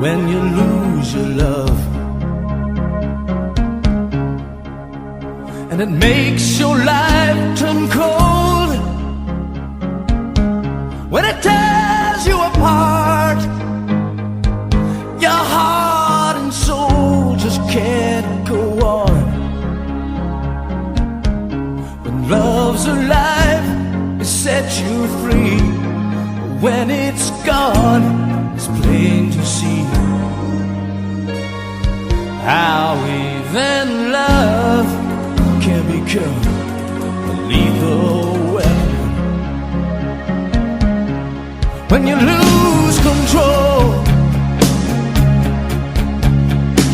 when you lose your love, and it makes your life turn cold when it tears you apart. Your heart and soul just can't go on. When love's alive, it sets you free. When it's gone, it's plain to see how even love can become a lethal weapon. When you lose control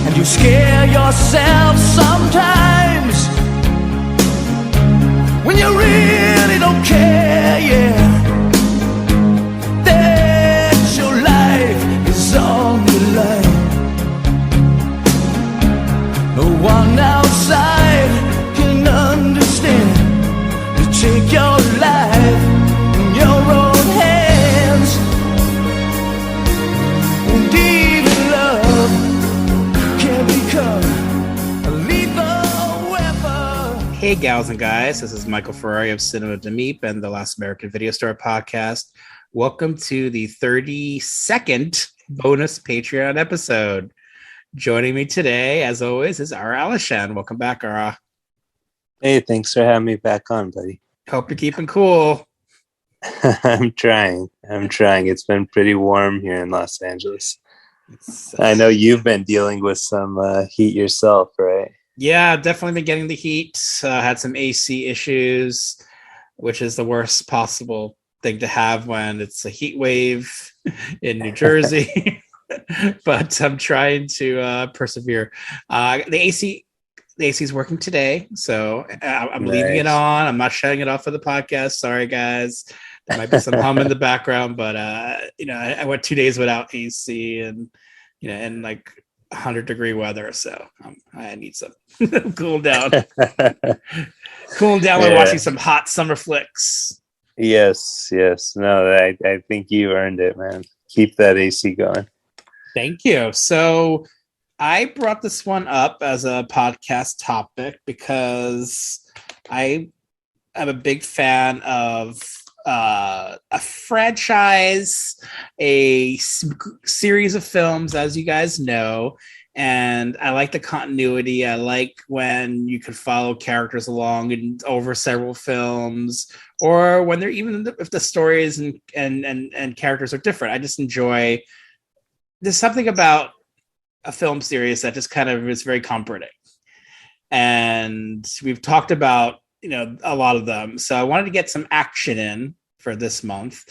and you scare yourself sometimes, when you really don't care, yeah, that your life is on the line. No one outside can understand. You take your life in your own hands, and even love can become a lethal weapon. Hey gals and guys, this is Michael Ferrari of Cinema to Meep and the Last American Video Store podcast. Welcome to the 32nd bonus Patreon episode. Joining me today, as always, is Ara Alishan. Welcome back, Ara. Hey, thanks for having me back on, buddy. Hope you're keeping cool. I'm trying. It's been pretty warm here in Los Angeles. I know you've been dealing with some heat yourself, right? Yeah, definitely been getting the heat. Had some AC issues, which is the worst possible thing to have when it's a heat wave in New Jersey. But I'm trying to persevere. The AC is working today, so I'm leaving it on. I'm not shutting it off for the podcast. Sorry, guys. There might be some hum in the background, but I went 2 days without AC, and in like 100-degree weather, so I need some cool down. Cooling down by watching some hot summer flicks. Yes. No, I think you earned it, man. Keep that AC going. Thank you. So I brought this one up as a podcast topic because I am a big fan of a franchise, a series of films, as you guys know, and I like the continuity. I like when you can follow characters along and over several films, or when they're even if the stories and characters are different. I just enjoy. There's something about a film series that just kind of is very comforting. And we've talked about, a lot of them. So I wanted to get some action in for this month.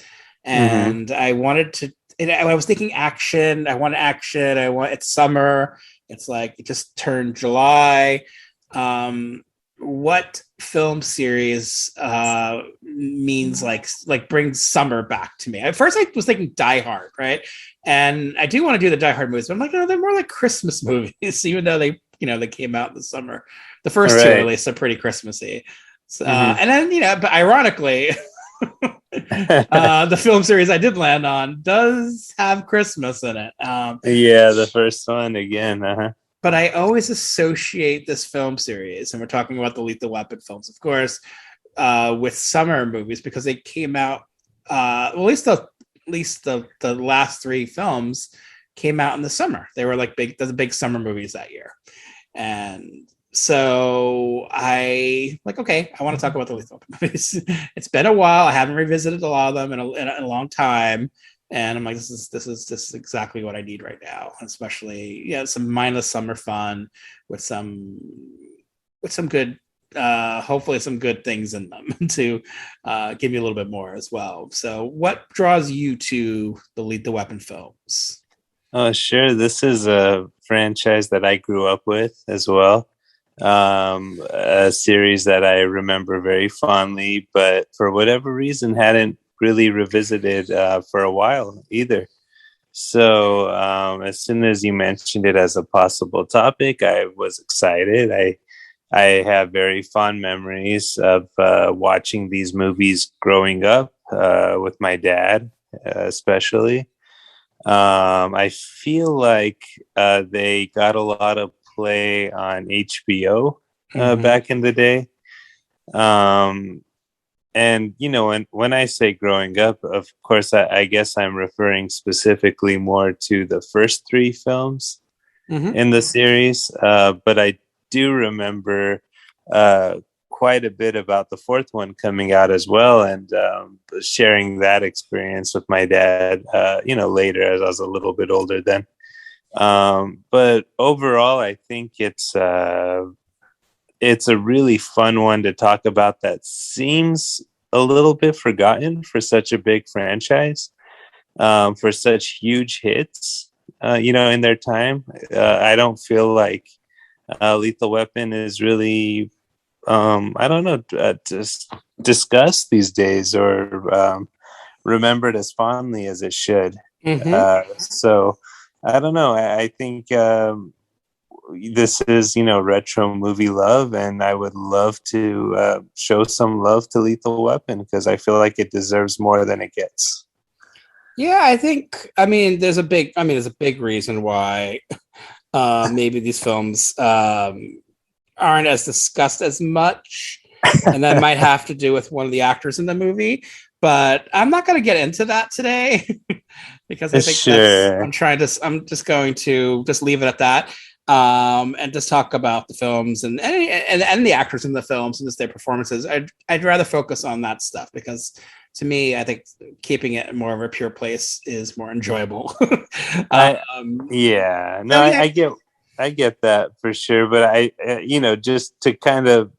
And I wanted to, I was thinking action. It's summer. It's like, it just turned July. What film series means like brings summer back to me? At first I was thinking Die Hard, right? And I do want to do the Die Hard movies, but I'm like, they're more like Christmas movies, even though they came out in the summer. The first two, at least, are pretty Christmassy. So, and then, but ironically, the film series I did land on does have Christmas in it. Yeah, the first one again. But I always associate this film series, and we're talking about the Lethal Weapon films, of course, with summer movies because they came out. At least the last three films came out in the summer. They were like the big summer movies that year, and so I okay, I want to talk about the Lethal Weapon movies. It's been a while. I haven't revisited a lot of them in a long time. And I'm like, this is exactly what I need right now, especially some mindless summer fun with some good, hopefully some good things in them to give me a little bit more as well. So, what draws you to the Lethal Weapon films? Oh, sure. This is a franchise that I grew up with as well. A series that I remember very fondly, but for whatever reason hadn't really revisited for a while either. So as soon as you mentioned it as a possible topic, I was excited. I have very fond memories of watching these movies growing up with my dad, especially. I feel like they got a lot of play on HBO back in the day. And when I say growing up, of course, I guess I'm referring specifically more to the first three films in the series. But I do remember quite a bit about the fourth one coming out as well, and sharing that experience with my dad, later as I was a little bit older then. But overall, I think it's a really fun one to talk about that seems a little bit forgotten for such a big franchise, for such huge hits, in their time. I don't feel like Lethal Weapon is really, I don't know, just discussed these days or remembered as fondly as it should. So I don't know. I think this is, retro movie love, and I would love to show some love to Lethal Weapon because I feel like it deserves more than it gets. Yeah, there's a big reason why maybe these films aren't as discussed as much, and that might have to do with one of the actors in the movie. But I'm not going to get into that today because I think I'm just going to just leave it at that, and just talk about the films and the actors in the films and just their performances. I'd rather focus on that stuff because, to me, I think keeping it more of a pure place is more enjoyable. I get that for sure, but I just to kind of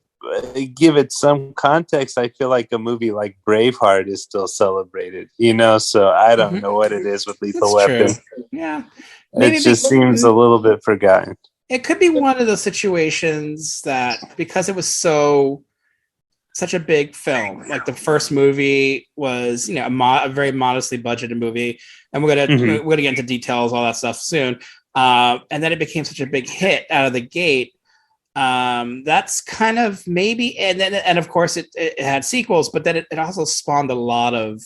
give it some context, I feel like a movie like Braveheart is still celebrated, so I don't know what it is with Lethal Weapon. True. Yeah, maybe it just seems a little bit forgotten. It could be one of those situations that because it was such a big film, like the first movie was, a very modestly budgeted movie, and we're gonna get into details, all that stuff soon. And then it became such a big hit out of the gate. That's kind of maybe, and of course it had sequels, but then it also spawned a lot of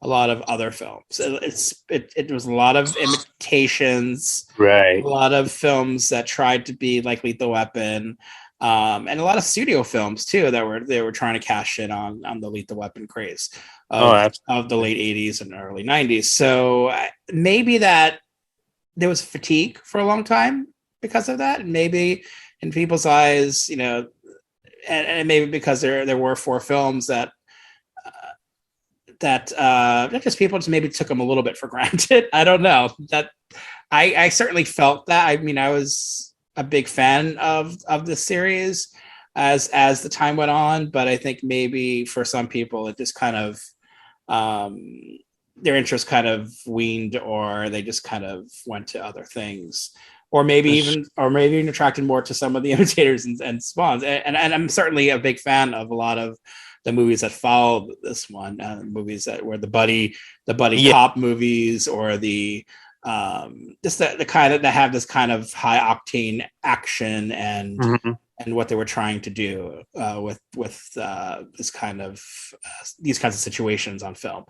other films. It was a lot of imitations, right? A lot of films that tried to be like Lethal Weapon, and a lot of studio films too that they were trying to cash in on the Lethal Weapon craze of the late 80s and early 90s. So maybe that there was fatigue for a long time because of that, and maybe in people's eyes, and maybe because there were four films that just people just maybe took them a little bit for granted. I don't know. That I certainly felt that. I mean, I was a big fan of the series as the time went on, but I think maybe for some people it just kind of their interest kind of weaned, or they just kind of went to other things, or maybe even attracted more to some of the imitators and spawns. And I'm certainly a big fan of a lot of the movies that followed this one, movies that were the buddy cop movies, or the just the kind of that have this kind of high octane action and what they were trying to do with this kind of these kinds of situations on film.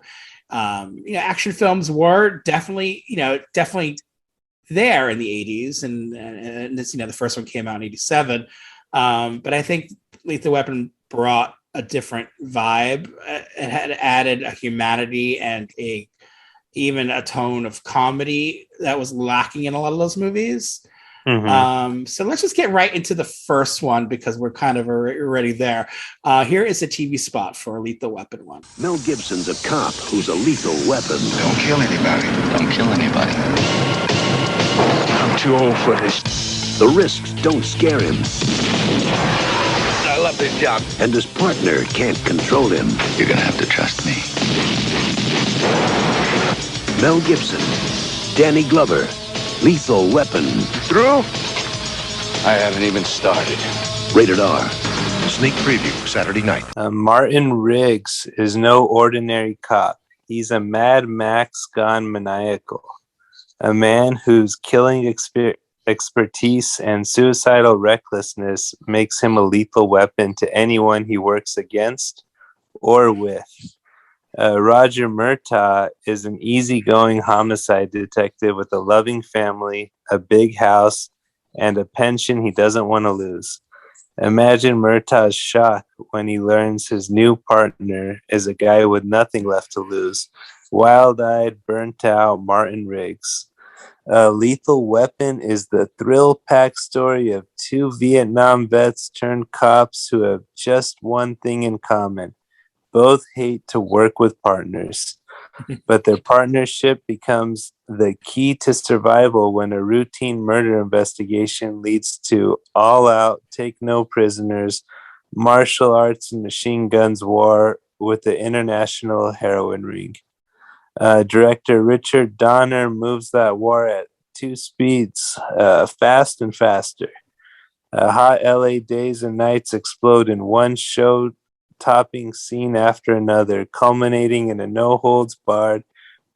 Action films were definitely there in the 80s, and this, the first one came out in 87. But I think Lethal Weapon brought a different vibe. It had added a humanity and even a tone of comedy that was lacking in a lot of those movies. So let's just get right into the first one because we're kind of already there. Here is a TV spot for Lethal Weapon 1. Mel Gibson's a cop who's a lethal weapon. Don't kill anybody. Don't kill anybody. I'm too old for this. The risks don't scare him. I love this job. And his partner can't control him. You're gonna have to trust me. Mel Gibson, Danny Glover, Lethal Weapon. Through? I haven't even started. Rated R. Sneak preview Saturday night. Martin Riggs is no ordinary cop. He's a Mad Max gone maniacal. A man whose killing expertise and suicidal recklessness makes him a lethal weapon to anyone he works against or with. Roger Murtaugh is an easygoing homicide detective with a loving family, a big house, and a pension he doesn't want to lose. Imagine Murtaugh's shock when he learns his new partner is a guy with nothing left to lose. Wild-eyed, burnt-out Martin Riggs. Lethal Weapon is the thrill-packed story of two Vietnam vets turned cops who have just one thing in common. Both hate to work with partners, but their partnership becomes the key to survival when a routine murder investigation leads to all-out, take-no-prisoners, martial arts and machine guns war with the international heroin ring. Director Richard Donner moves that war at two speeds, fast and faster. Hot LA days and nights explode in one show topping scene after another, culminating in a no holds barred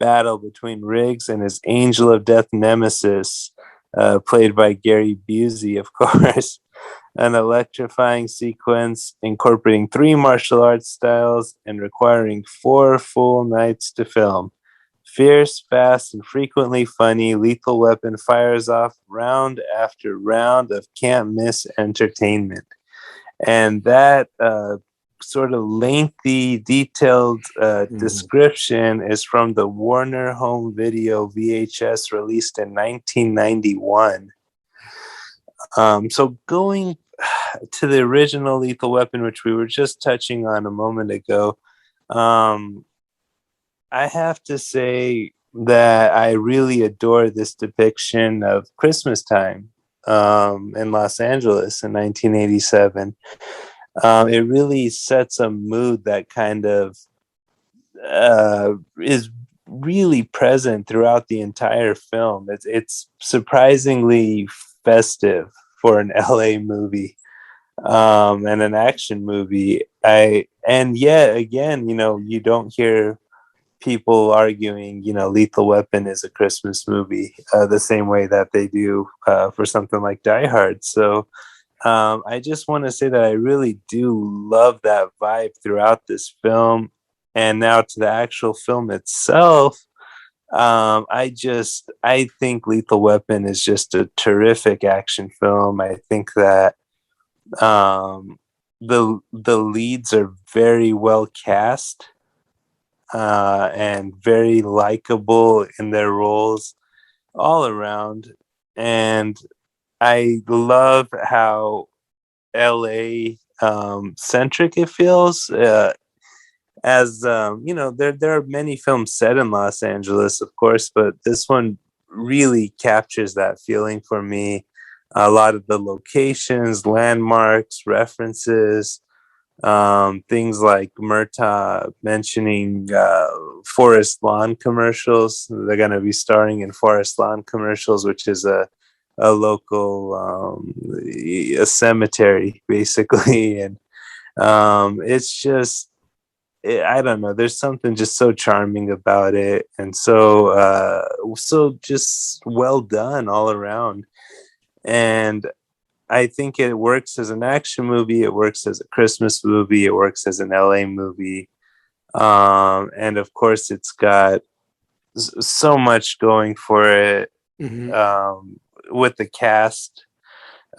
battle between Riggs and his angel of death nemesis, played by Gary Busey, of course. An electrifying sequence incorporating 3 martial arts styles and requiring 4 full nights to film. Fierce, fast, and frequently funny, Lethal Weapon fires off round after round of can't miss entertainment. And that sort of lengthy, detailed description is from the Warner Home Video VHS released in 1991. So going to the original Lethal Weapon, which we were just touching on a moment ago, I have to say that I really adore this depiction of Christmas time in Los Angeles in 1987. It really sets a mood that kind of is really present throughout the entire film. It's surprisingly festive for an LA movie and an action movie. And yet again, you don't hear people arguing, Lethal Weapon is a Christmas movie the same way that they do for something like Die Hard. So I just want to say that I really do love that vibe throughout this film. And now to the actual film itself, I think Lethal Weapon is just a terrific action film. I think that the leads are very well cast and very likable in their roles all around. And I love how LA centric it feels. There are many films set in Los Angeles, of course, but this one really captures that feeling for me. A lot of the locations, landmarks, references, things like Murtaugh mentioning Forest Lawn commercials. They're going to be starring in Forest Lawn commercials, which is a local a cemetery, basically. And it's just, I don't know, there's something just so charming about it, and so just well done all around. And I think it works as an action movie, it works as a Christmas movie, it works as an LA movie. And of course it's got so much going for it. With the cast,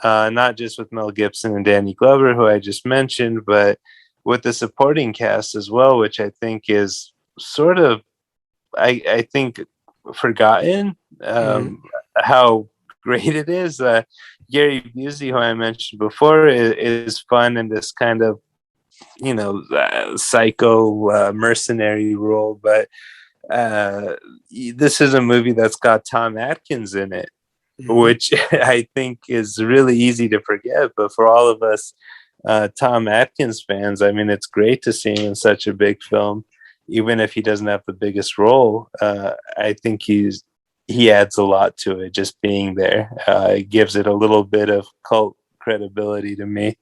not just with Mel Gibson and Danny Glover, who I just mentioned, but with the supporting cast as well, which I think is sort of, I think, forgotten how great it is. Gary Busey, who I mentioned before, is fun in this kind of, psycho mercenary role, but this is a movie that's got Tom Atkins in it, which I think is really easy to forget. But for all of us Tom Atkins fans, I mean, it's great to see him in such a big film, even if he doesn't have the biggest role. I think he adds a lot to it just being there. It gives it a little bit of cult credibility to me.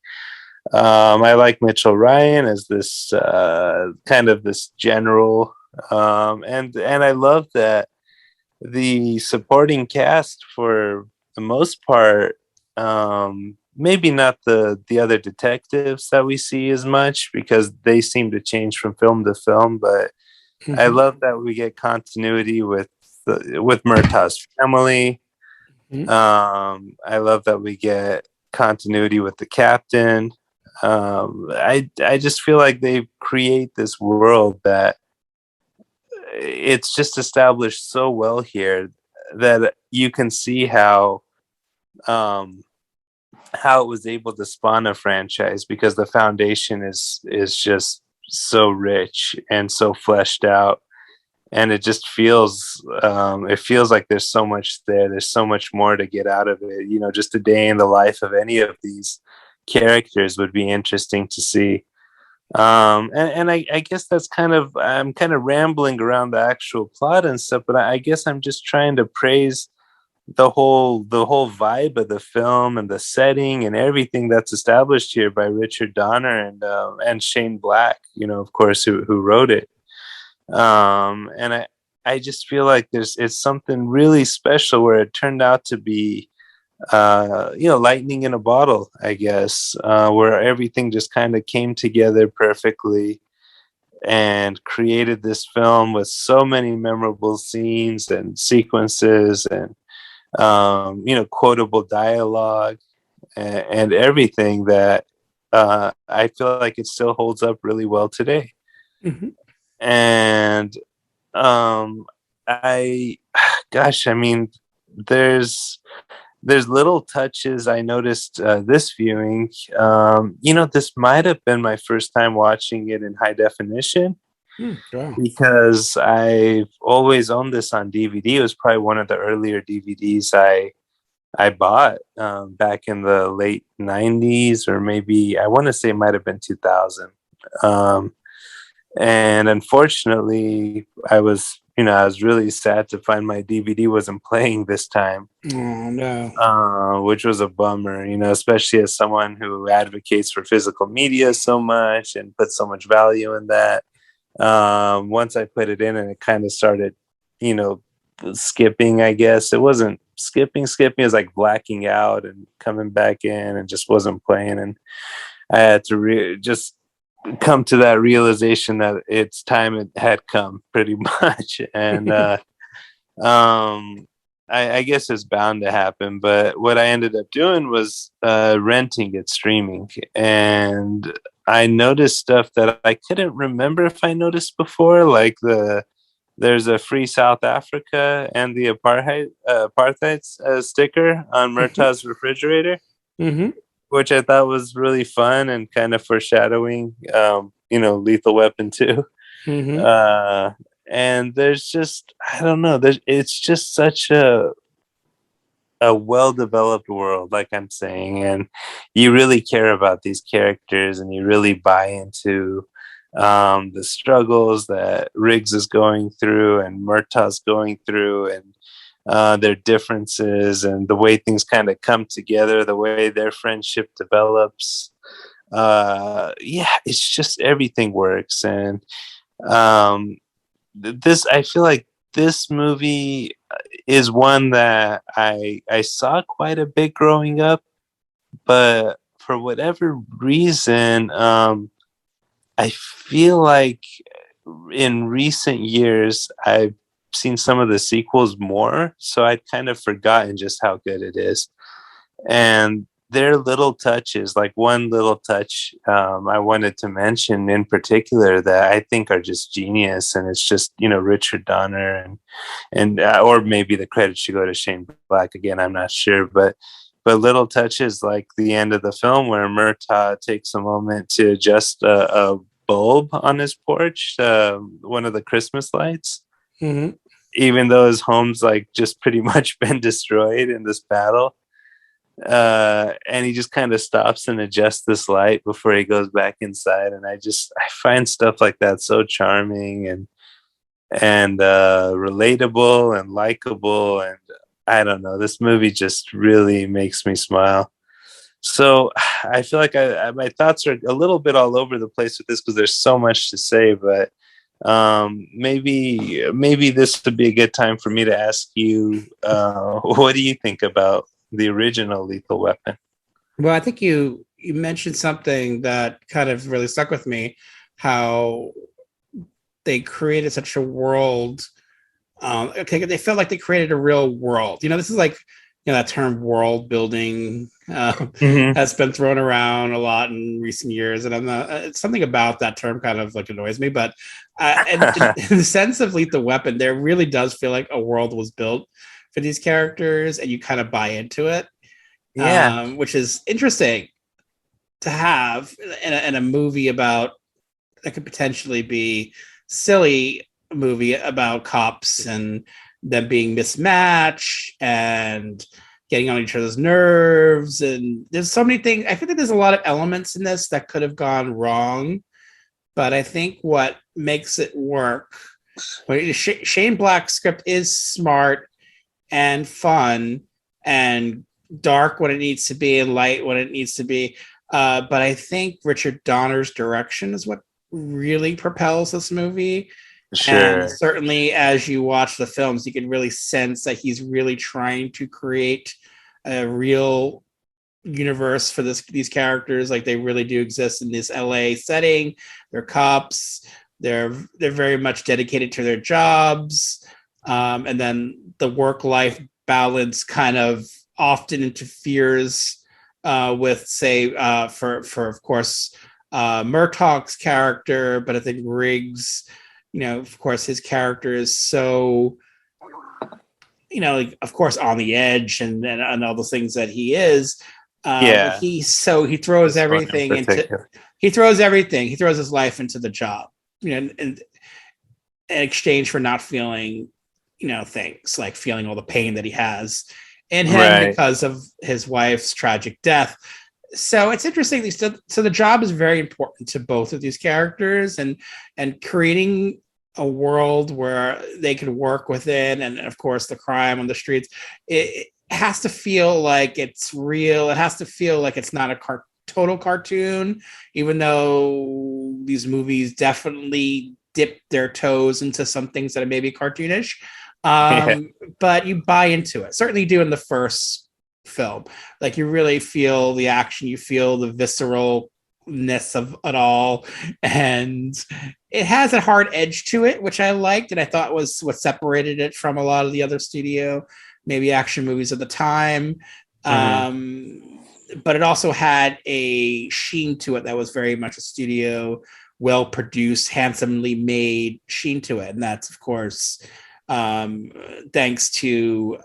I like Mitchell Ryan as this kind of this general, and I love that the supporting cast, for the most part, maybe not the other detectives that we see as much, because they seem to change from film to film, but I love that we get continuity with Murtaugh's family. Mhm. I love that we get continuity with the captain. I just feel like they create this world that it's just established so well here that you can see um, how it was able to spawn a franchise, because the foundation is just so rich and so fleshed out, and it just feels it feels like there's so much there. There's so much more to get out of it. Just a day in the life of any of these characters would be interesting to see. And I guess that's I'm kind of rambling around the actual plot and stuff, but I guess I'm just trying to praise the whole vibe of the film and the setting and everything that's established here by Richard Donner and Shane Black, of course, who wrote it. And I just feel like it's something really special where it turned out to be lightning in a bottle, I guess, where everything just kind of came together perfectly and created this film with so many memorable scenes and sequences and quotable dialogue and everything that I feel like it still holds up really well today. Mhm. And I gosh, I mean, there's little touches I noticed this viewing. This might have been my first time watching it in high definition, Wow. because I've always owned this on DVD. It was probably one of the earlier DVDs I bought back in the late 90s, or maybe I want to say it might have been 2000. And unfortunately, I was really sad to find my DVD wasn't playing this time, Oh no. which was a bummer, especially as someone who advocates for physical media so much and puts so much value in that. Once I put it in and it kind of started, skipping, I guess. It wasn't skipping. It was like blacking out and coming back in and just wasn't playing. And I had to just come to that realization that its time had come pretty much. And I guess it's bound to happen. But what I ended up doing was renting it streaming. And I noticed stuff that I couldn't remember if I noticed before, like there's a Free South Africa and the apartheid sticker on Murtaugh's refrigerator, Mm-hmm. which I thought was really fun and kind of foreshadowing, Lethal Weapon 2. Mm-hmm. And there's just, I don't know, it's just such a well-developed world, like I'm saying, and you really care about these characters and you really buy into the struggles that Riggs is going through and Murtaugh's going through, and their differences and the way things kind of come together, the way their friendship develops. It's just everything works. And I feel like this movie is one that I saw quite a bit growing up, but for whatever reason, I feel like in recent years I've seen some of the sequels more, so I'd kind of forgotten just how good it is. And there are little touches, like one little touch I wanted to mention in particular that I think are just genius, and it's just Richard Donner and or maybe the credit should go to Shane Black again. I'm not sure, but little touches like the end of the film where Murtaugh takes a moment to adjust a bulb on his porch, one of the Christmas lights, Mm-hmm. even though his home's like just pretty much been destroyed in this battle. And he just kind of stops and adjusts this light before he goes back inside. And I find stuff like that so charming and relatable and likable. And I don't know, this movie just really makes me smile. So I feel like my thoughts are a little bit all over the place with this because there's so much to say, but maybe this would be a good time for me to ask you, what do you think about the original Lethal Weapon? Well, I think you mentioned something that kind of really stuck with me, how they created such a world. Okay, they felt like they created a real world. This is like, that term world building Mhm. has been thrown around a lot in recent years, and I'm not. It's something about that term kind of like annoys me. But in the sense of Lethal Weapon, there really does feel like a world was built for these characters, and you kind of buy into it, Yeah, which is interesting to have in a movie about that could potentially be silly movie about cops and them being mismatched and getting on each other's nerves. And there's so many things. I think that there's a lot of elements in this that could have gone wrong, but I think what makes it work, Shane Black's script is smart and fun and dark when it needs to be and light when it needs to be. But I think Richard Donner's direction is what really propels this movie. And sure. certainly as you watch the films, you can really sense that he's really trying to create a real universe for these characters. Like, they really do exist in this LA setting. They're cops. They're very much dedicated to their jobs. And then the work-life balance kind of often interferes with, say, for of course, Murtaugh's character, but I think Riggs, of course, his character is so, like, of course, on the edge and all the things that he is. But Yeah, he throws this one in everything into particular. he throws everything. He throws his life into the job, in exchange for not feeling, things like feeling all the pain that he has in him Right. because of his wife's tragic death. So it's interesting. So the job is very important to both of these characters, and creating a world where they can work within, and of course the crime on the streets. It has to feel like it's real. It has to feel like it's not a total cartoon, even though these movies definitely dip their toes into some things that are maybe cartoonish. Yeah. But you buy into it. Certainly do in the first film. Like, you really feel the action, you feel the visceralness of it all, and it has a hard edge to it, which I liked, and I thought was what separated it from a lot of the other studio, maybe action movies of the time. Mhm. But it also had a sheen to it that was very much a studio, well produced, handsomely made sheen to it, and that's of course thanks to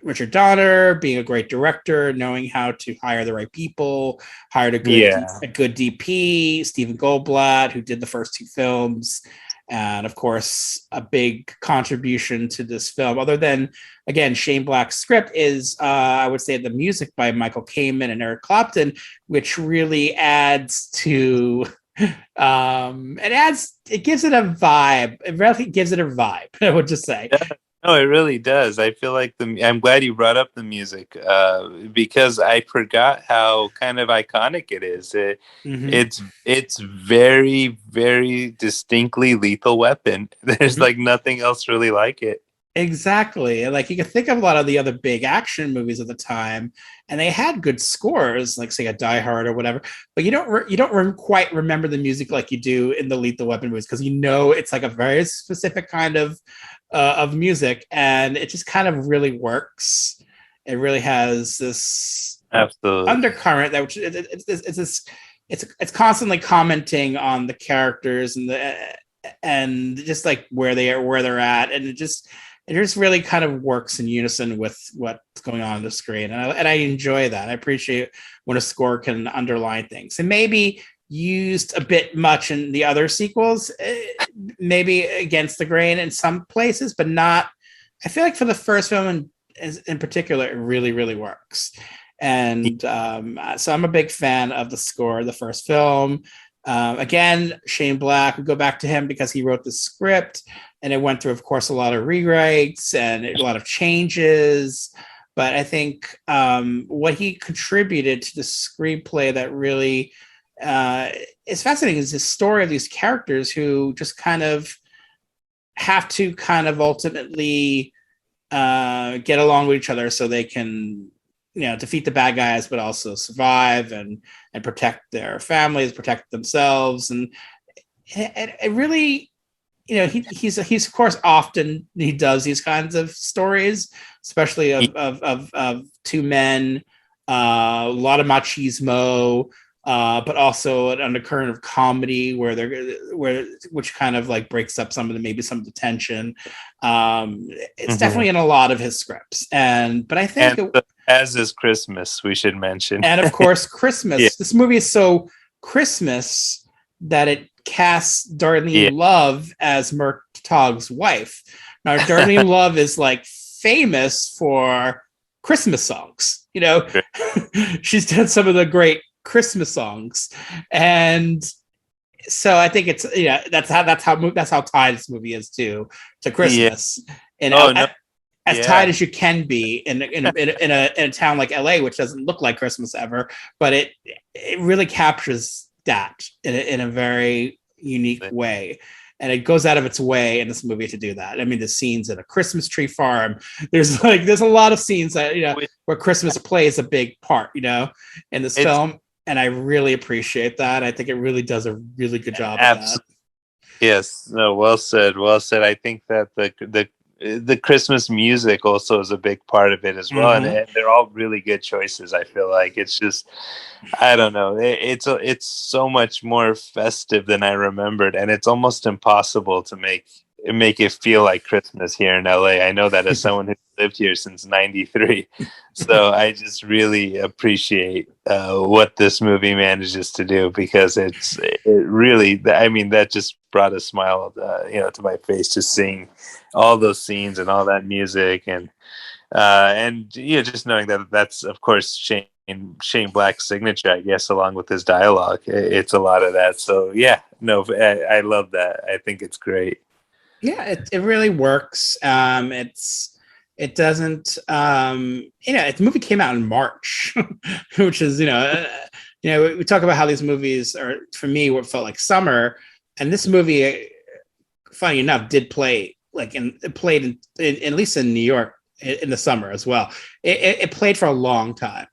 Richard Donner being a great director, knowing how to hire the right people, hired Yeah. a good DP, Stephen Goldblatt, who did the first two films, and of course a big contribution to this film. Other than, again, Shane Black's script is, I would say, the music by Michael Kamen and Eric Clapton, which really adds to. It gives it a vibe. It really gives it a vibe, I would just say. No, it really does. I feel like I'm glad you brought up the music because I forgot how kind of iconic it is. Mm-hmm. It's very, very distinctly Lethal Weapon. There's Mm-hmm. like nothing else really like it. Exactly. And like, you can think of a lot of the other big action movies of the time, and they had good scores, like say a Die Hard or whatever. But you don't quite remember the music like you do in the Lethal Weapon movies, because it's like a very specific kind of music, and it just kind of really works. It really has this Absolutely. undercurrent that it's constantly commenting on the characters and just like where they're at, and it just really kind of works in unison with what's going on the screen, and I enjoy that. I appreciate when a score can underline things, and maybe used a bit much in the other sequels, maybe against the grain in some places, but not. I feel like for the first film in particular, it really, really works. And so I'm a big fan of the score of the first film. Again, Shane Black, we go back to him because he wrote the script, and it went through, of course, a lot of rewrites and a lot of changes. But I think what he contributed to the screenplay that really is fascinating is the story of these characters who just kind of have to kind of ultimately get along with each other so they can, defeat the bad guys, but also survive and protect their families, protect themselves. And it really, he's of course often he does these kinds of stories, especially of two men, a lot of machismo, but also an undercurrent of comedy which kind of like breaks up some of the tension. It's definitely in a lot of his scripts, but I think as is Christmas, we should mention, and of course Christmas. Yeah. This movie is so Christmas that it casts Darlene Love as Murtaugh's wife. Now, Darlene Love is like famous for Christmas songs. She's done some of the great Christmas songs, and so I think it's that's how tied this movie is to Christmas. And as tied as you can be in a town like LA, which doesn't look like Christmas ever, but it really captures that in a very unique way. And it goes out of its way in this movie to do that. I mean, the scenes at a Christmas tree farm, there's a lot of scenes that, where Christmas plays a big part, in this film. And I really appreciate that. I think it really does a really good job of that. Yes. No, well said. Well said. I think that the Christmas music also is a big part of it as well, and they're all really good choices. I feel like it's just, I don't know, it's so much more festive than I remembered, and it's almost impossible to make it feel like Christmas here in LA. I know that as someone who lived here since '93, so I just really appreciate what this movie manages to do, because it really, I mean, that just brought a smile to my face, just seeing all those scenes and all that music, and just knowing that that's of course Shane Black's signature, I guess, along with his dialogue. It's a lot of that. So I love that. I think it's great. Yeah, it really works. It doesn't, the movie came out in March, which is, we talk about how these movies are, for me, what felt like summer. And this movie, funny enough, did play it played in at least in New York in the summer as well. It played for a long time,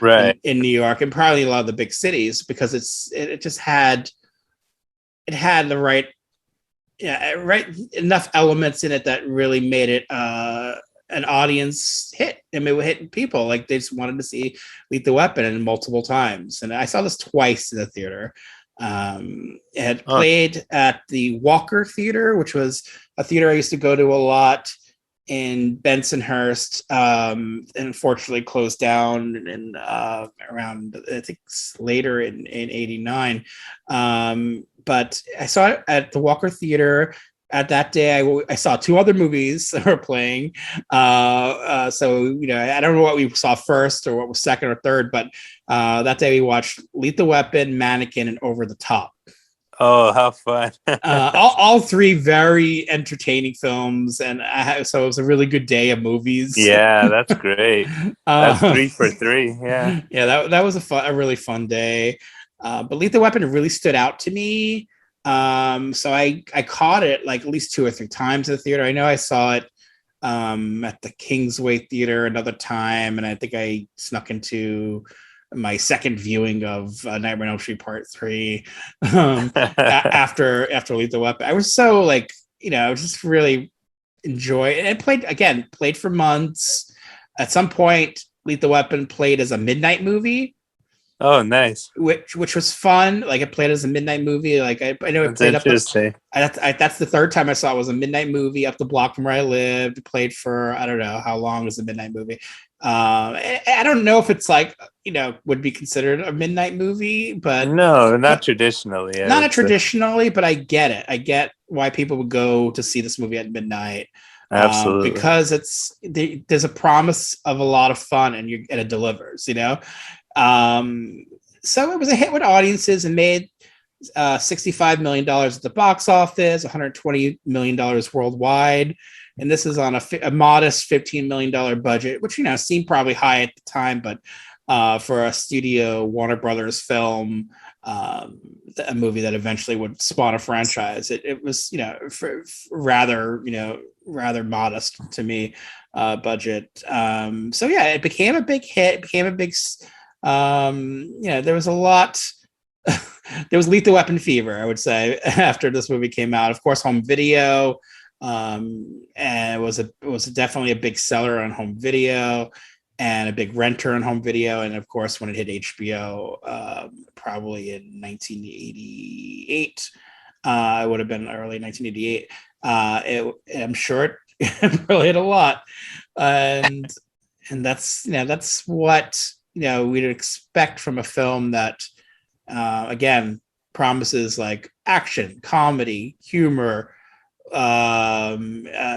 right, in New York, and probably a lot of the big cities, because it just had the right enough elements in it that really made it an audience hit. I mean, it hit people, like they just wanted to see Lethal Weapon, and multiple times. And I saw this twice in the theater. It had played at the Walker Theater, which was a theater I used to go to a lot in Bensonhurst, and unfortunately closed down in around, I think, later in '89. But I saw it at the Walker Theater. At that day, I saw two other movies that were playing. So I don't know what we saw first or what was second or third, but that day we watched Lethal Weapon, Mannequin, and Over the Top. Oh, how fun! all three very entertaining films, and so it was a really good day of movies. Yeah, that's great. That's 3 for 3. Yeah, yeah, that was a really fun day. But Lethal Weapon really stood out to me. So I caught it like at least 2 or 3 times in the theater. I know I saw it at the Kingsway Theater another time, and I think I snuck into my second viewing of Nightmare on Elm Street Part 3 after Lethal Weapon. I was so just really enjoy it. It played for months. At some point, Lethal Weapon played as a midnight movie. Oh, nice. Which was fun. Like, it played as a midnight movie. Like, I know it played that's the third time I saw it. Was a midnight movie up the block from where I lived. It played for, I don't know how long was a midnight movie. I don't know if it's would be considered a midnight movie, but no, not traditionally. Not traditionally, but I get it. I get why people would go to see this movie at midnight. Absolutely, because there's a promise of a lot of fun, and it delivers. So it was a hit with audiences and made $65 million at the box office, $120 million worldwide. And this is on a modest $15 million budget, which, seemed probably high at the time, but for a studio Warner Brothers film, a movie that eventually would spawn a franchise, it was, rather modest to me budget. So yeah, it became a big hit. It became a big, there was a lot there was Lethal Weapon fever, I would say, after this movie came out. Of course, home video, and it was definitely a big seller on home video and a big renter on home video. And of course, when it hit HBO, probably in 1988, it would have been early 1988. I'm sure it really hit a lot, and that's what we'd expect from a film that again promises like action, comedy, humor,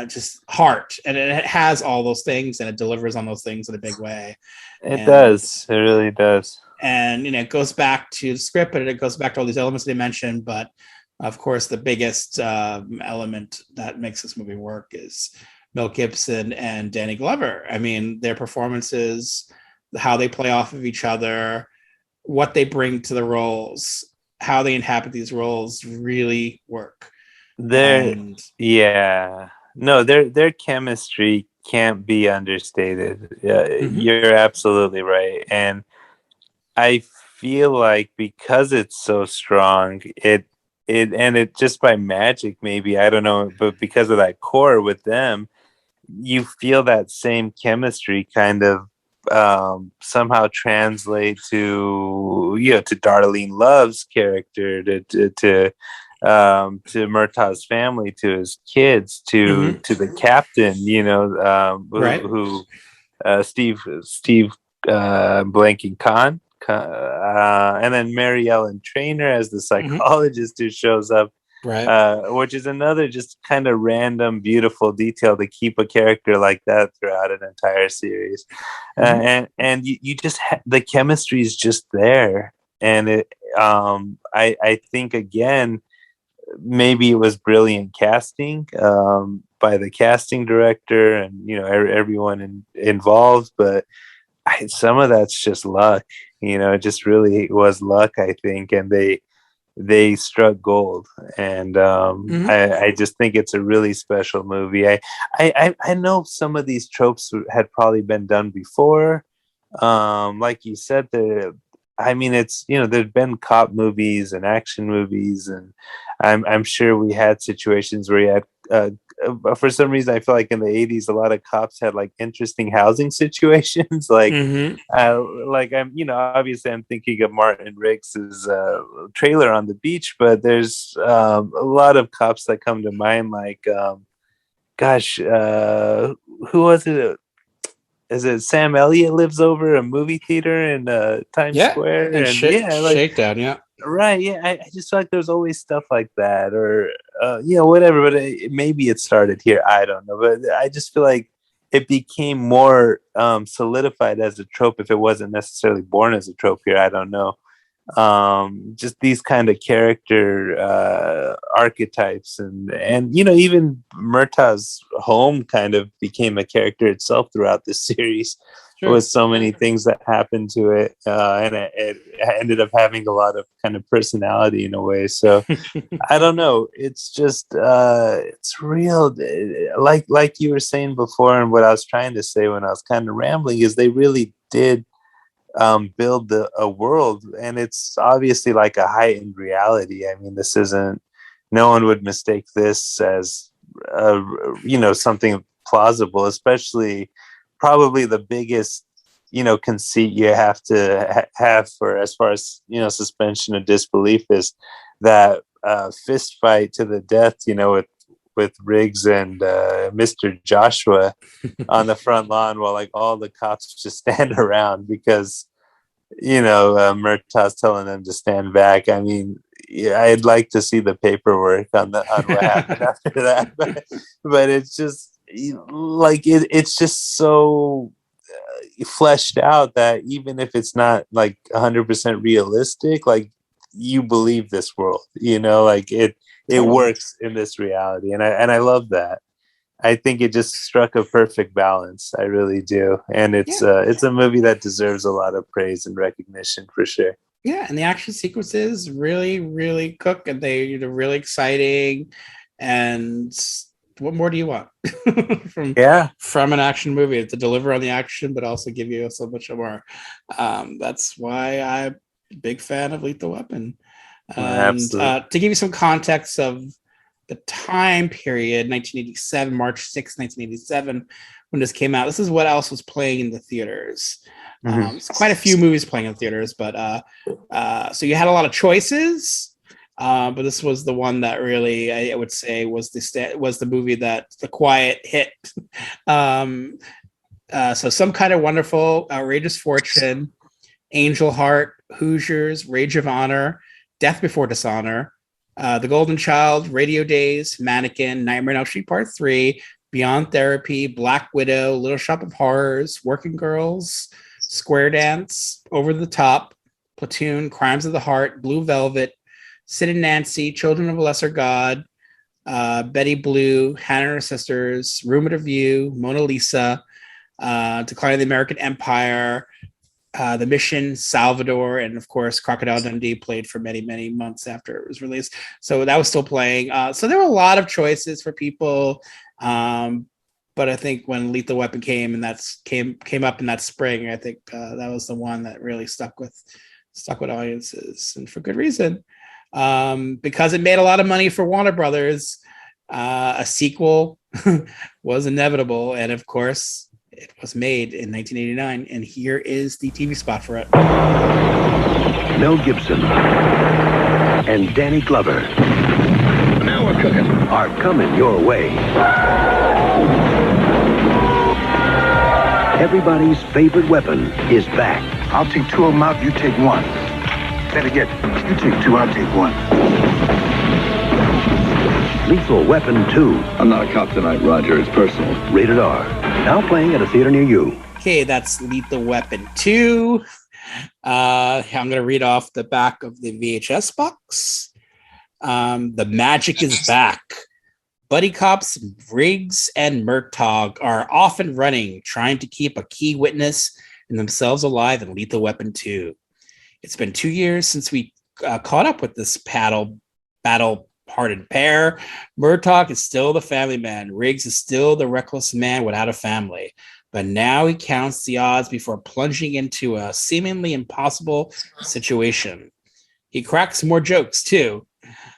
just heart, and it has all those things, and it delivers on those things in a big way. It does. It really does. And it goes back to the script, but it goes back to all these elements they mentioned. But of course, the biggest element that makes this movie work is Mel Gibson and Danny Glover. I mean, their performances, how they play off of each other, what they bring to the roles, how they inhabit these roles really work. Their chemistry can't be understated. You're absolutely right. And I feel like because it's so strong, it just by magic, maybe, I don't know, but because of that core with them, you feel that same chemistry kind of somehow translate to Darlene Love's character, to Murtaugh's family, to his kids, to the captain, Right. who Steve blanking Khan, and then Mary Ellen Trainor as the psychologist who shows up, right? Which is another just kind of random, beautiful detail to keep a character like that throughout an entire series. And you just the chemistry is just there, and it. I think again, maybe it was brilliant casting by the casting director and everyone involved, but some of that's just luck. It just really was luck, I think, and they struck gold. And I just think it's a really special movie. I know some of these tropes had probably been done before. Like you said, it's there've been cop movies and action movies, and I'm sure we had situations where you had for some reason I feel like in the 80s a lot of cops had like interesting housing situations, like obviously I'm thinking of Martin Riggs's trailer on the beach, but there's a lot of cops that come to mind, like who was it? Is it Sam Elliott lives over a movie theater in Times Square? And Shakedown, yeah. Right, yeah. I just feel like there's always stuff like that, or whatever. But maybe it started here. I don't know, but I just feel like it became more solidified as a trope if it wasn't necessarily born as a trope here. I don't know. Just these kind of character archetypes, and even Murtaugh's home kind of became a character itself throughout this series. Sure. With so many things that happened to it, and it ended up having a lot of kind of personality in a way. So I don't know. It's just it's real. Like you were saying before, and what I was trying to say when I was kind of rambling is they really did build a world, and it's obviously like a heightened reality. I mean, this isn't. No one would mistake this as something plausible, especially. Probably the biggest, conceit you have to have for as far as suspension of disbelief is that fist fight to the death, with Riggs and Mr. Joshua on the front lawn, while like all the cops just stand around because Murtaugh's telling them to stand back. I mean, I'd like to see the paperwork on what happened after that, but it's just. Like it's just so fleshed out that even if it's not like 100% realistic, like you believe this world, like it works in this reality, and I love that. I think it just struck a perfect balance. I really do, and it's a movie that deserves a lot of praise and recognition for sure. Yeah, and the action sequences really, really cook, and they're really exciting. And what more do you want from an action movie to deliver on the action, but also give you so much more? That's why big fan of Lethal Weapon. And Absolutely. to give you some context of the time period, 1987, March 6, 1987, when this came out, this is what else was playing in the theaters. It's quite a few movies playing in theaters, but so you had a lot of choices. But this was the one that really, I would say, was the movie that the quiet hit. So Some Kind of Wonderful, Outrageous Fortune, Angel Heart, Hoosiers, Rage of Honor, Death Before Dishonor, The Golden Child, Radio Days, Mannequin, Nightmare on Elm Street Part 3, Beyond Therapy, Black Widow, Little Shop of Horrors, Working Girls, Square Dance, Over the Top, Platoon, Crimes of the Heart, Blue Velvet, Sid and Nancy, Children of a Lesser God, Betty Blue, Hannah and Her Sisters, Room at a View, Mona Lisa, Decline of the American Empire, The Mission, Salvador, and of course Crocodile Dundee played for many, many months after it was released. So that was still playing. So there were a lot of choices for people. But I think when Lethal Weapon came and came up in that spring, I think that was the one that really stuck with audiences, and for good reason. Because it made a lot of money for Warner Brothers. A sequel was inevitable, and of course it was made in 1989, and here is the TV spot for it. Mel Gibson and Danny Glover. Now we're cooking. Are coming your way. Everybody's favorite weapon is back. I'll take two of them out, you take one. Better get, you take two, I'll take one. Lethal Weapon 2. I'm not a cop tonight, Roger. It's personal. Rated R. Now playing at a theater near you. Okay, that's Lethal Weapon 2. I'm going to read off the back of the VHS box. The magic is back. Buddy cops Riggs and Murtaugh are off and running, trying to keep a key witness and themselves alive in Lethal Weapon 2. It's been 2 years since we caught up with this battle-hardened pair. Murtaugh is still the family man. Riggs is still the reckless man without a family. But now he counts the odds before plunging into a seemingly impossible situation. He cracks more jokes, too.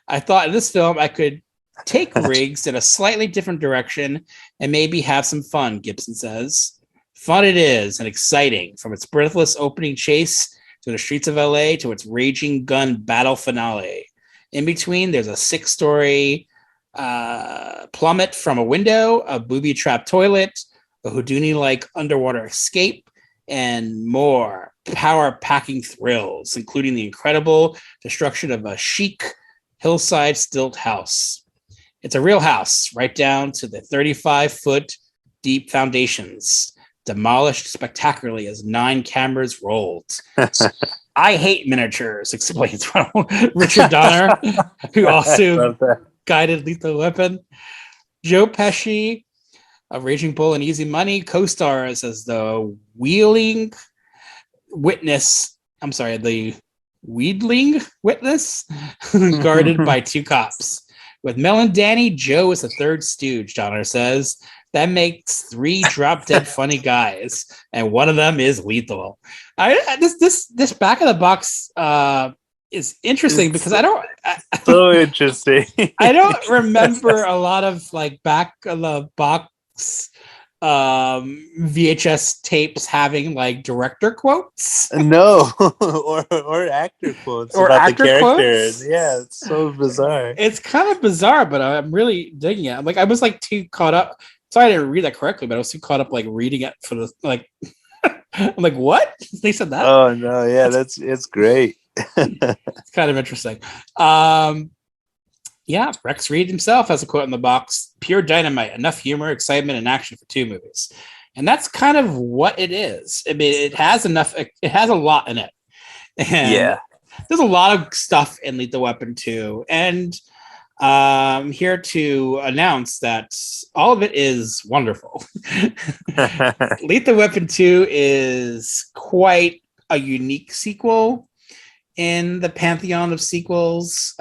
I thought in this film I could take Riggs in a slightly different direction and maybe have some fun, Gibson says. Fun it is, and exciting, from its breathless opening chase to the streets of LA to its raging gun battle finale. In between, there's a 6-story plummet from a window, a booby-trapped toilet, a Houdini-like underwater escape, and more power-packing thrills, including the incredible destruction of a chic hillside stilt house. It's a real house, right down to the 35-foot deep foundations, demolished spectacularly as 9 cameras rolled. I hate miniatures, explains Richard Donner, who also guided Lethal Weapon. Joe Pesci of Raging Bull and Easy Money co-stars as the Wheedling witness, guarded by 2 cops. With Mel and Danny, Joe is the third stooge, Donner says. That makes 3 drop-dead funny guys, and one of them is lethal. This back of the box is interesting because so interesting. I don't remember a lot of like back of the box VHS tapes having like director quotes. No, or actor quotes or about actor the characters. Quotes? Yeah, it's so bizarre. It's kind of bizarre, but I'm really digging it. Like I was like too caught up. Sorry, I didn't read that correctly, but I was too caught up like reading it for the like. I'm like, what? They said that? Oh no, yeah, it's great. It's kind of interesting. Yeah, Rex Reed himself has a quote in the box: "Pure dynamite, enough humor, excitement, and action for 2 movies." And that's kind of what it is. I mean, it has enough. It has a lot in it. And yeah, there's a lot of stuff in Lethal Weapon 2, and I'm here to announce that all of it is wonderful. Lethal Weapon 2 is quite a unique sequel in the pantheon of sequels,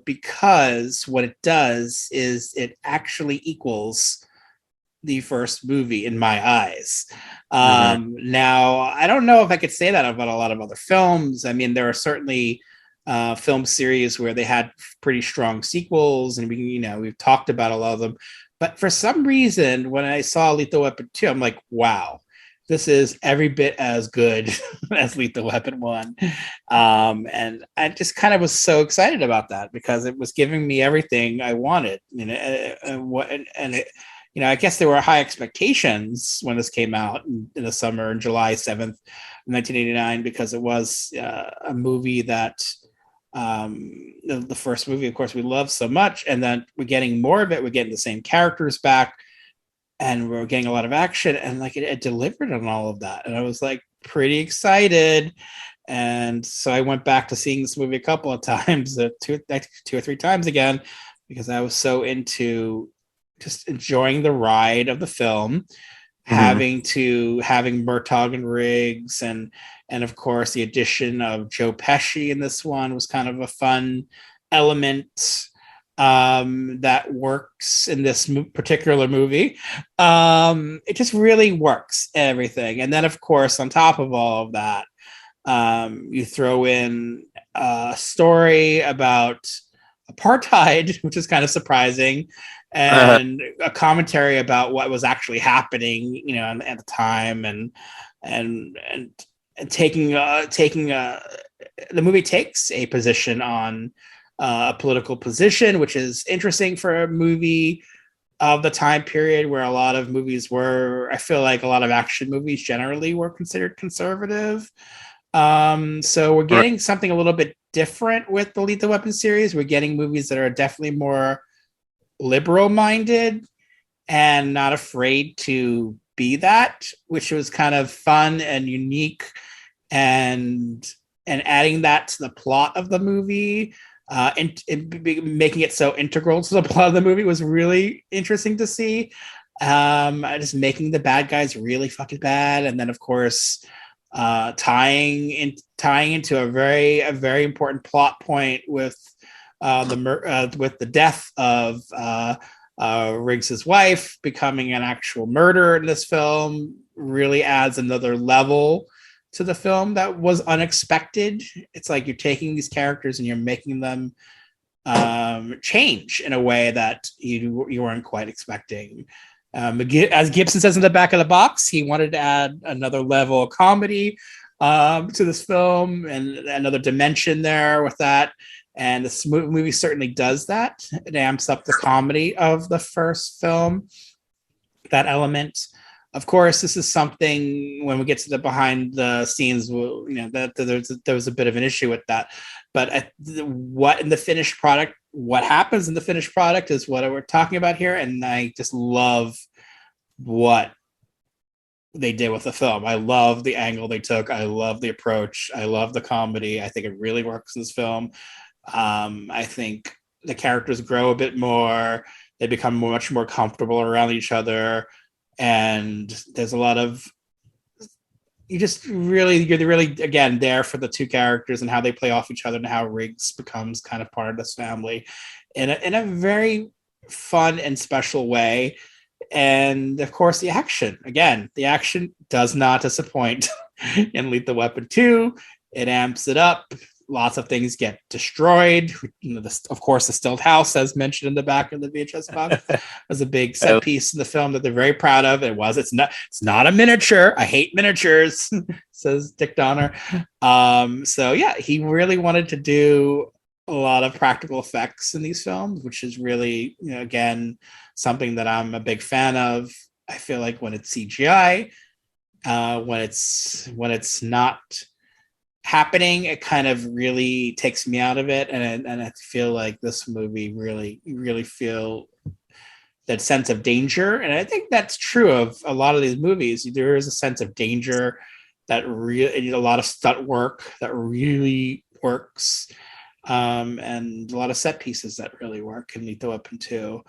because what it does is it actually equals the first movie in my eyes. Now, I don't know if I could say that about a lot of other films. I mean, there are certainly film series where they had pretty strong sequels, and we've talked about a lot of them. But for some reason, when I saw Lethal Weapon 2, I'm like, wow, this is every bit as good as Lethal Weapon 1. And I just kind of was so excited about that because it was giving me everything I wanted. I guess there were high expectations when this came out in the summer, on July 7th, 1989, because it was a movie that the first movie, of course, we love so much. And then we're getting more of it. We're getting the same characters back, and we're getting a lot of action, and like it delivered on all of that. And I was like pretty excited. And so I went back to seeing this movie a couple of times, two or three times again, because I was so into just enjoying the ride of the film, having Murtaugh and Riggs, and of course the addition of Joe Pesci in this one was kind of a fun element that works in this particular movie. It just really works, everything. And then of course, on top of all of that, you throw in a story about apartheid, which is kind of surprising, and a commentary about what was actually happening, at the time, and taking the movie takes a position on a political position, which is interesting for a movie of the time period where a lot of movies were, I feel like a lot of action movies generally were considered conservative. So we're getting something a little bit different with the Lethal Weapon series. We're getting movies that are definitely more liberal minded and not afraid to be that, which was kind of fun and unique, and adding that to the plot of the movie, and making it so integral to the plot of the movie was really interesting to see. Just making the bad guys really fucking bad, and then of course tying into a very important plot point with the death of Riggs's wife becoming an actual murder in this film really adds another level to the film that was unexpected. It's like you're taking these characters and you're making them change in a way that you weren't quite expecting. As Gibson says in the back of the box, he wanted to add another level of comedy to this film and another dimension there with that. And this movie certainly does that. It amps up the comedy of the first film, that element. Of course, this is something when we get to the behind the scenes, that there was a bit of an issue with that. But what happens in the finished product is what we're talking about here. And I just love what they did with the film. I love the angle they took. I love the approach. I love the comedy. I think it really works in this film. I think the characters grow a bit more. They become much more comfortable around each other. And there's a lot of, you're really again there for the two characters and how they play off each other, and how Riggs becomes kind of part of this family in a very fun and special way. And of course, the action does not disappoint in Lethal Weapon 2. It amps it up. Lots of things get destroyed. Of course, the stilt house, as mentioned in the back of the VHS box, was a big set piece in the film that they're very proud of. It's not a miniature. I hate miniatures, says Dick Donner. So yeah, he really wanted to do a lot of practical effects in these films, which is really, again, something that I'm a big fan of. I feel like when it's CGI, when it's not happening, it kind of really takes me out of it, and I feel like this movie really feel that sense of danger. And I think that's true of a lot of these movies. There is a sense of danger that really, a lot of stunt work that really works, and a lot of set pieces that really work in Lethal Weapon 2.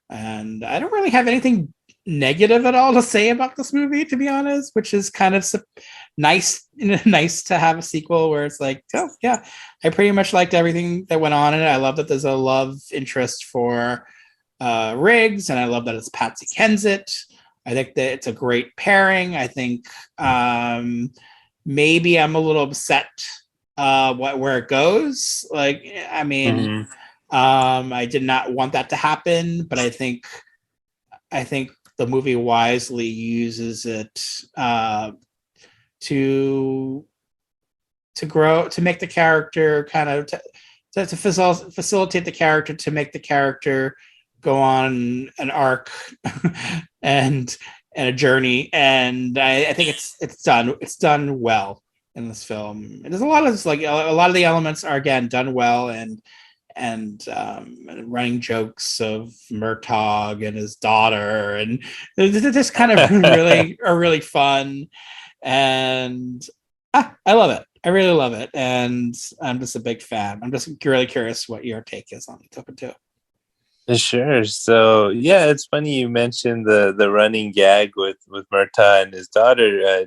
And I don't really have anything negative at all to say about this movie, to be honest, which is kind of nice to have a sequel where it's like, oh yeah, I pretty much liked everything that went on in it. I love that there's a love interest for Riggs, and I love that it's Patsy Kensit. I think that it's a great pairing. I think maybe I'm a little upset where it goes. Like, I mean, Mhm. I did not want that to happen, but I think the movie wisely uses it to grow, to make the character kind of to facilitate the character, to make the character go on an arc and a journey. And I think it's done well in this film. And there's a lot of like a lot of the elements are again done well, and running jokes of Murtaugh and his daughter, and this kind of really are really fun, and I love it. I really love it, and I'm just a big fan. I'm just really curious what your take is on Token 2. Sure. So yeah, it's funny you mentioned the running gag with Murtaugh and his daughter,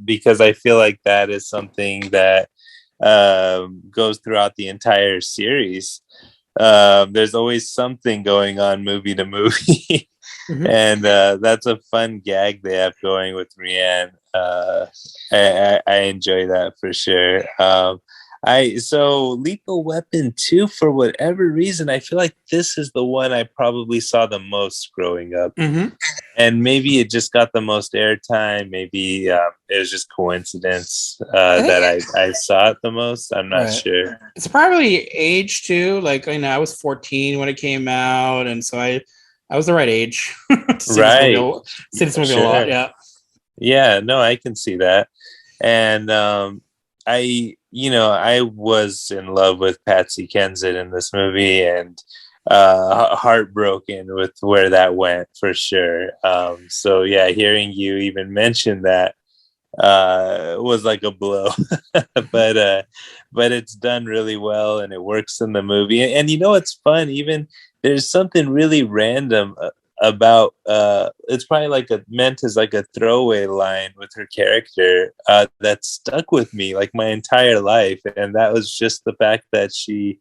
because I feel like that is something that goes throughout the entire series. There's always something going on movie to movie. Mm-hmm. And that's a fun gag they have going with Rianne. I enjoy that for sure. So Lethal Weapon 2, for whatever reason, I feel like this is the one I probably saw the most growing up. Mm-hmm. And maybe it just got the most airtime. Maybe it was just coincidence that I saw it the most. I'm not sure. It's probably age too. Like, I was 14 when it came out, and so I was the right age to see this movie a lot. Yeah. Yeah, no, I can see that. And I was in love with Patsy Kensit in this movie, and heartbroken with where that went for sure. So yeah, hearing you even mention that was like a blow. but it's done really well, and it works in the movie. And it's fun. Even there's something really random about it's probably like meant as like a throwaway line with her character that stuck with me like my entire life, and that was just the fact that she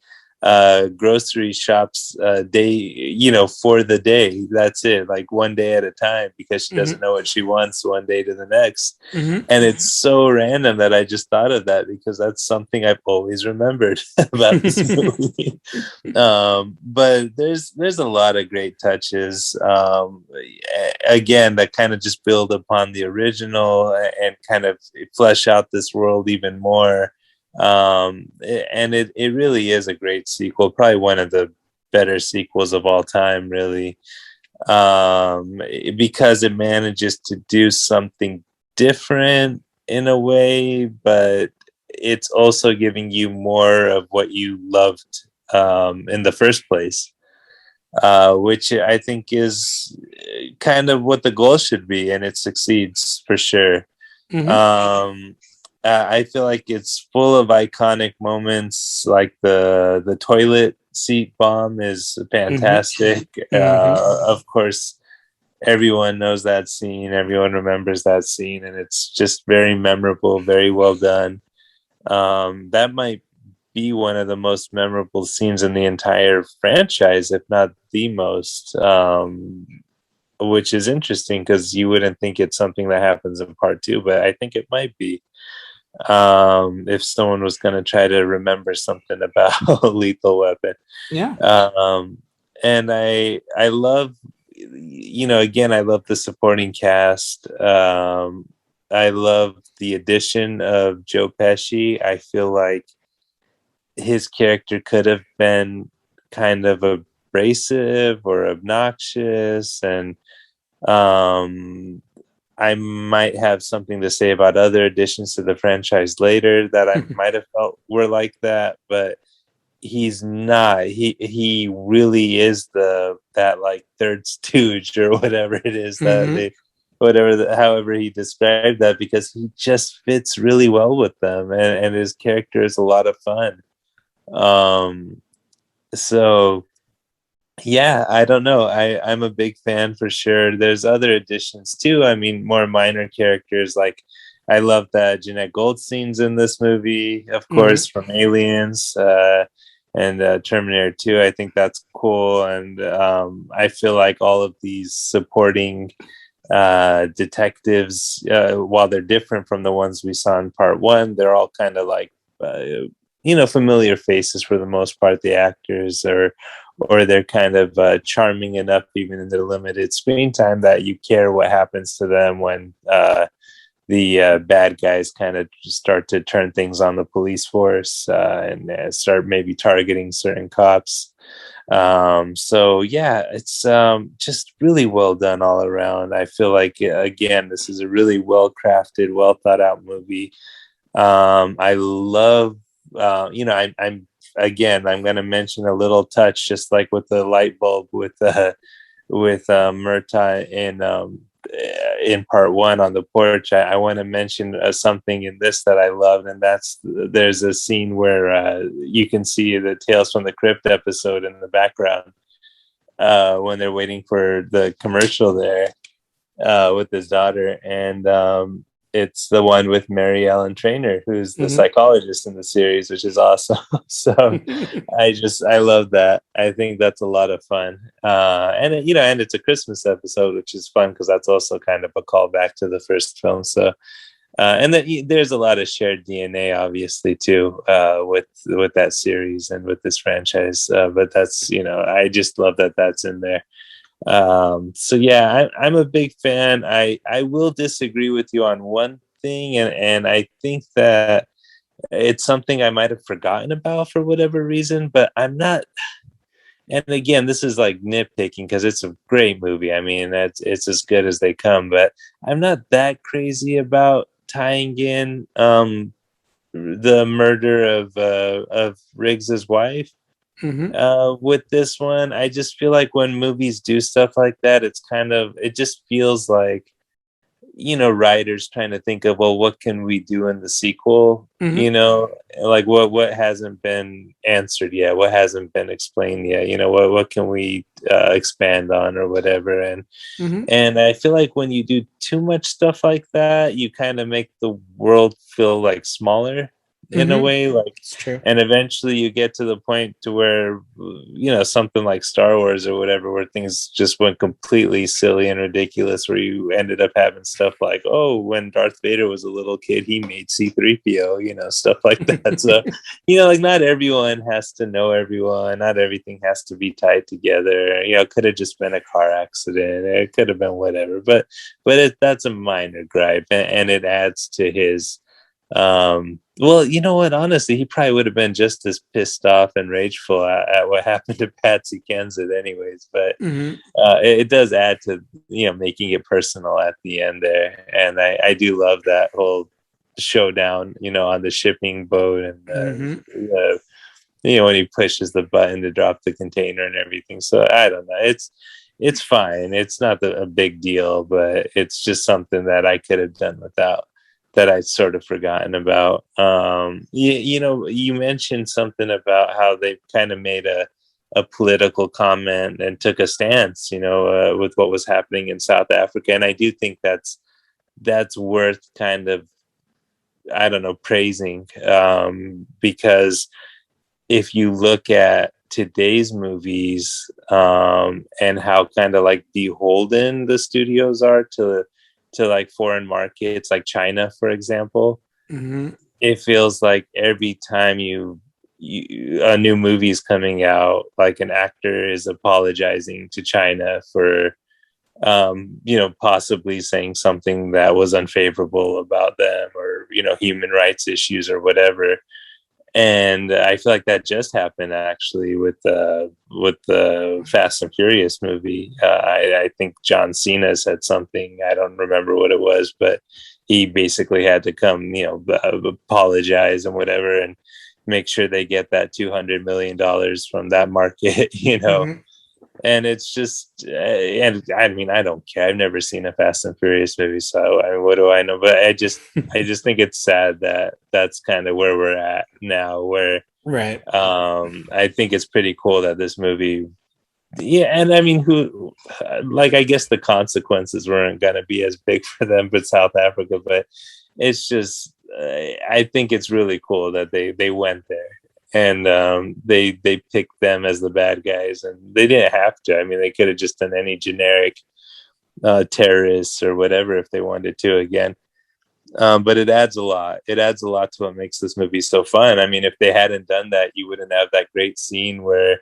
grocery shops day for the day. That's it, like one day at a time, because she doesn't know what she wants one day to the next. And it's so random that I just thought of that, because that's something I've always remembered about this movie. But there's a lot of great touches again that kind of just build upon the original and kind of flesh out this world even more. And it really is a great sequel, probably one of the better sequels of all time, really, because it manages to do something different in a way, but it's also giving you more of what you loved in the first place, which I think is kind of what the goal should be, and it succeeds for sure. I feel like it's full of iconic moments, like the toilet seat bomb is fantastic. Of course, everyone knows that scene, everyone remembers that scene, and it's just very memorable, very well done. That might be one of the most memorable scenes in the entire franchise, if not the most, which is interesting because you wouldn't think it's something that happens in part 2, but I think it might be. If someone was going to try to remember something about Lethal Weapon. Yeah. And I love, again, I love the supporting cast. I love the addition of Joe Pesci. I feel like his character could have been kind of abrasive or obnoxious, and I might have something to say about other additions to the franchise later that I might have felt were like that, but he's not. He really is that like third stooge or whatever it is that however he described that, because he just fits really well with them, and his character is a lot of fun. So yeah, I don't know. I'm a big fan for sure. There's other additions too. I mean, more minor characters. Like, I love that Jeanette Goldstein's in this movie, of course, from Aliens and Terminator 2. I think that's cool. And I feel like all of these supporting detectives. While they're different from the ones we saw in part one, they're all kind of like familiar faces for the most part. The actors or they're kind of charming enough, even in their limited screen time, that you care what happens to them when the bad guys kind of start to turn things on the police force and start maybe targeting certain cops. So yeah, it's just really well done all around. I feel like again, this is a really well crafted, well thought out movie. I love, I'm going to mention a little touch, just like with the light bulb with Murtaugh in part one on the porch. I want to mention something in this that I loved, and there's a scene where you can see the Tales from the Crypt episode in the background when they're waiting for the commercial there with his daughter, and it's the one with Mary Ellen Trainor, who's the psychologist in the series, which is awesome. So I love that. I think that's a lot of fun. And it's a Christmas episode, which is fun because that's also kind of a callback to the first film. So, and then there's a lot of shared DNA, obviously, too, with that series and with this franchise. But that's, I just love that that's in there. So yeah, I'm a big fan. I will disagree with you on one thing, and I think that it's something I might have forgotten about for whatever reason, but I'm not. And again, this is like nitpicking because it's a great movie. I mean, it's as good as they come, but I'm not that crazy about tying in the murder of Riggs's wife. With this one, I just feel like when movies do stuff like that, it just feels like, writers trying to think of, well, what can we do in the sequel? Like what hasn't been answered yet, what hasn't been explained yet, what can we expand on or whatever. And I feel like when you do too much stuff like that, you kind of make the world feel like smaller in a way, like, it's true. and eventually you get to the point to where something like Star Wars or whatever, where things just went completely silly and ridiculous, where you ended up having stuff like, oh, when Darth Vader was a little kid, he made C-3PO, stuff like that. So like, not everyone has to know everyone, not everything has to be tied together. It could have just been a car accident, it could have been whatever, but that's a minor gripe, and it adds to his well, you know what? Honestly, he probably would have been just as pissed off and rageful at what happened to Patsy Kensit, anyways. But it does add to making it personal at the end there, and I do love that whole showdown, on the shipping boat, and when he pushes the button to drop the container and everything. So I don't know. It's fine. It's not a big deal, but it's just something that I could have done without, that I'd sort of forgotten about. You mentioned something about how they kind of made a political comment and took a stance, with what was happening in South Africa. And I do think that's worth kind of, I don't know, praising, because if you look at today's movies and how kind of like beholden the studios are to like foreign markets, like China, for example, it feels like every time a new movie is coming out, like an actor is apologizing to China for, possibly saying something that was unfavorable about them, or, human rights issues or whatever. And I feel like that just happened actually with the Fast and Furious movie. I think John Cena said something. I don't remember what it was, but he basically had to come, apologize and whatever, and make sure they get that $200 million from that market, And it's just, and I mean, I don't care. I've never seen a Fast and Furious movie, so I mean, what do I know? But I just think it's sad that that's kind of where we're at now. Where, right? I think it's pretty cool that this movie, and I mean, I guess the consequences weren't going to be as big for them, but South Africa. But it's just, I think it's really cool that they went there. And they picked them as the bad guys, and they didn't have to. I mean, they could have just done any generic, terrorists or whatever if they wanted to again. But it adds a lot. It adds a lot to what makes this movie so fun. I mean, if they hadn't done that, you wouldn't have that great scene where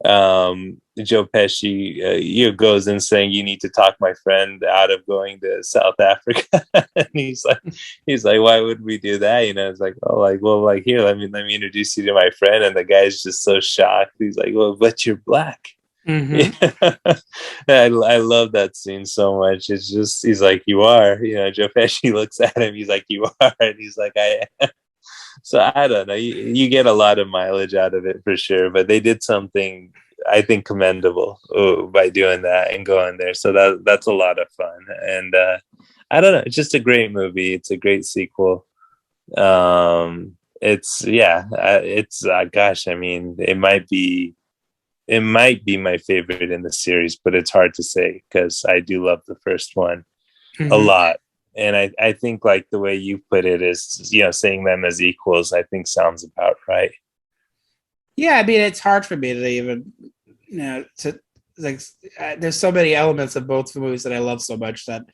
Joe Pesci goes in saying, "You need to talk my friend out of going to South Africa." And he's like, "Why would we do that?" It's like, "Oh, like, well, like, here, let me introduce you to my friend." And the guy's just so shocked. He's like, "Well, but you're black." Mm-hmm. I love that scene so much. It's just, he's like, "You are," Joe Pesci looks at him, he's like, "You are," and he's like, "I am." So I don't know, you get a lot of mileage out of it for sure, but they did something I think commendable by doing that and going there. So that's a lot of fun. And I don't know, it's just a great movie. It's a great sequel. It's gosh, I mean, it might be my favorite in the series, but it's hard to say because I do love the first one a lot. And I think like the way you put it is, seeing them as equals, I think sounds about right. Yeah, I mean, it's hard for me to even, there's so many elements of both the movies that I love so much that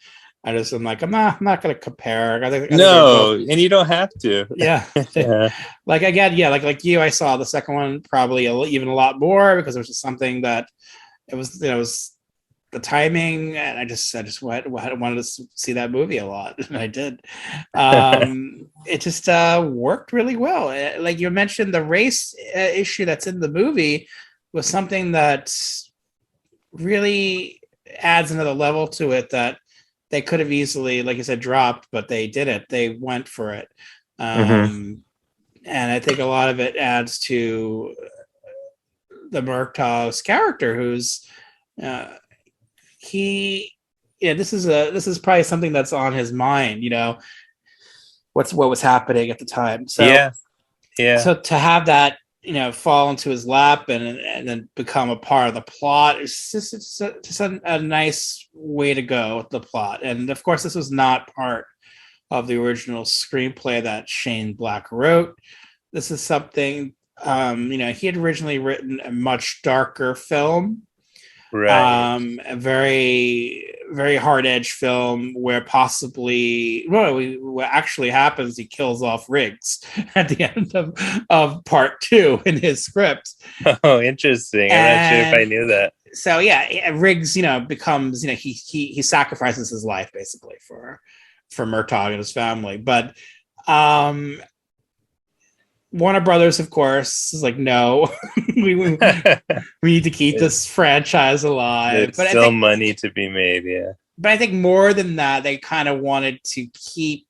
I'm like, I'm not going to compare. I think and you don't have to. Yeah. Like, again, yeah, like you, I saw the second one probably even a lot more because there was just something that it was the timing, and I just wanted to see that movie a lot, and I did. It just worked really well. Like you mentioned, the race issue that's in the movie was something that really adds another level to it that they could have easily, like you said, dropped, but they didn't. They went for it. And I think a lot of it adds to the Murtaugh's character, who's this is probably something that's on his mind, what was happening at the time. So so to have that fall into his lap and then become a part of the plot, it's just a nice way to go with the plot. And of course, this was not part of the original screenplay that Shane Black wrote. This is something he had originally written a much darker film, right? A very, very hard edge film where possibly what actually happens, he kills off Riggs at the end of part 2 in his script. Oh, interesting. I'm not sure if I knew that. So yeah, Riggs becomes he sacrifices his life basically for Murtaugh and his family. But Warner Brothers, of course, is like, no, we need to keep this franchise alive. There's still money to be made, yeah. But I think more than that, they kind of wanted to keep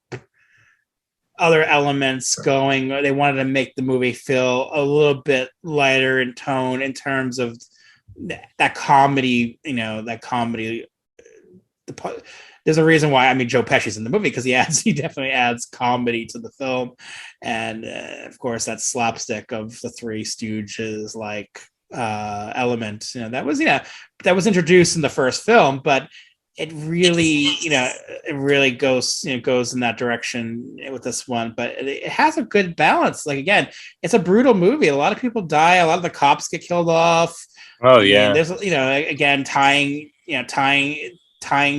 other elements going. They wanted to make the movie feel a little bit lighter in tone in terms of that comedy, there's a reason why, Joe Pesci's in the movie because he definitely adds comedy to the film. And of course, that slapstick of the Three Stooges element, that was introduced in the first film, but it really goes in that direction with this one. But it has a good balance. Like, again, it's a brutal movie. A lot of people die. A lot of the cops get killed off. Oh yeah. And there's again tying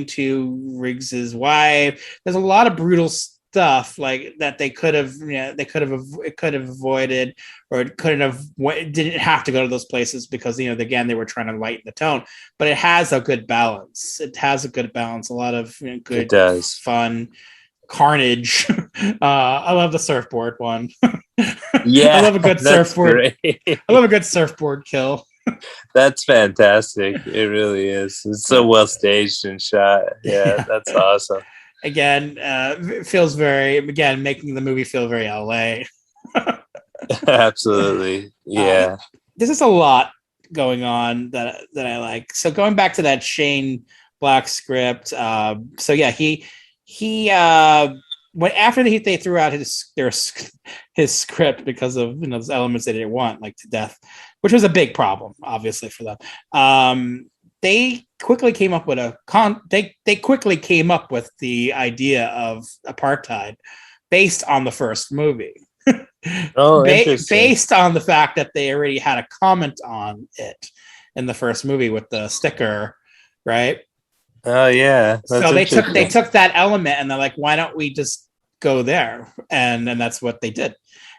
to Riggs's wife. There's a lot of brutal stuff like that they could have avoided, or it didn't have to go to those places because again, they were trying to lighten the tone. But it has a good balance. A lot of good, fun carnage. I love the surfboard one. Yeah, I love a good surfboard. I love a good surfboard kill. That's fantastic. It really is. It's so well staged and shot. Yeah, that's awesome. Again, it feels making the movie feel very LA. Absolutely. Yeah. This is a lot going on that I like. So going back to that Shane Black script. So yeah, he after they threw out his script because of those elements they didn't want, like to death, which was a big problem, obviously, for them. They quickly came up with the idea of apartheid based on the first movie. Based on the fact that they already had a comment on it in the first movie with the sticker, right? Oh yeah. That's So they interesting. took that element and they're like, why don't we just go there? And that's what they did.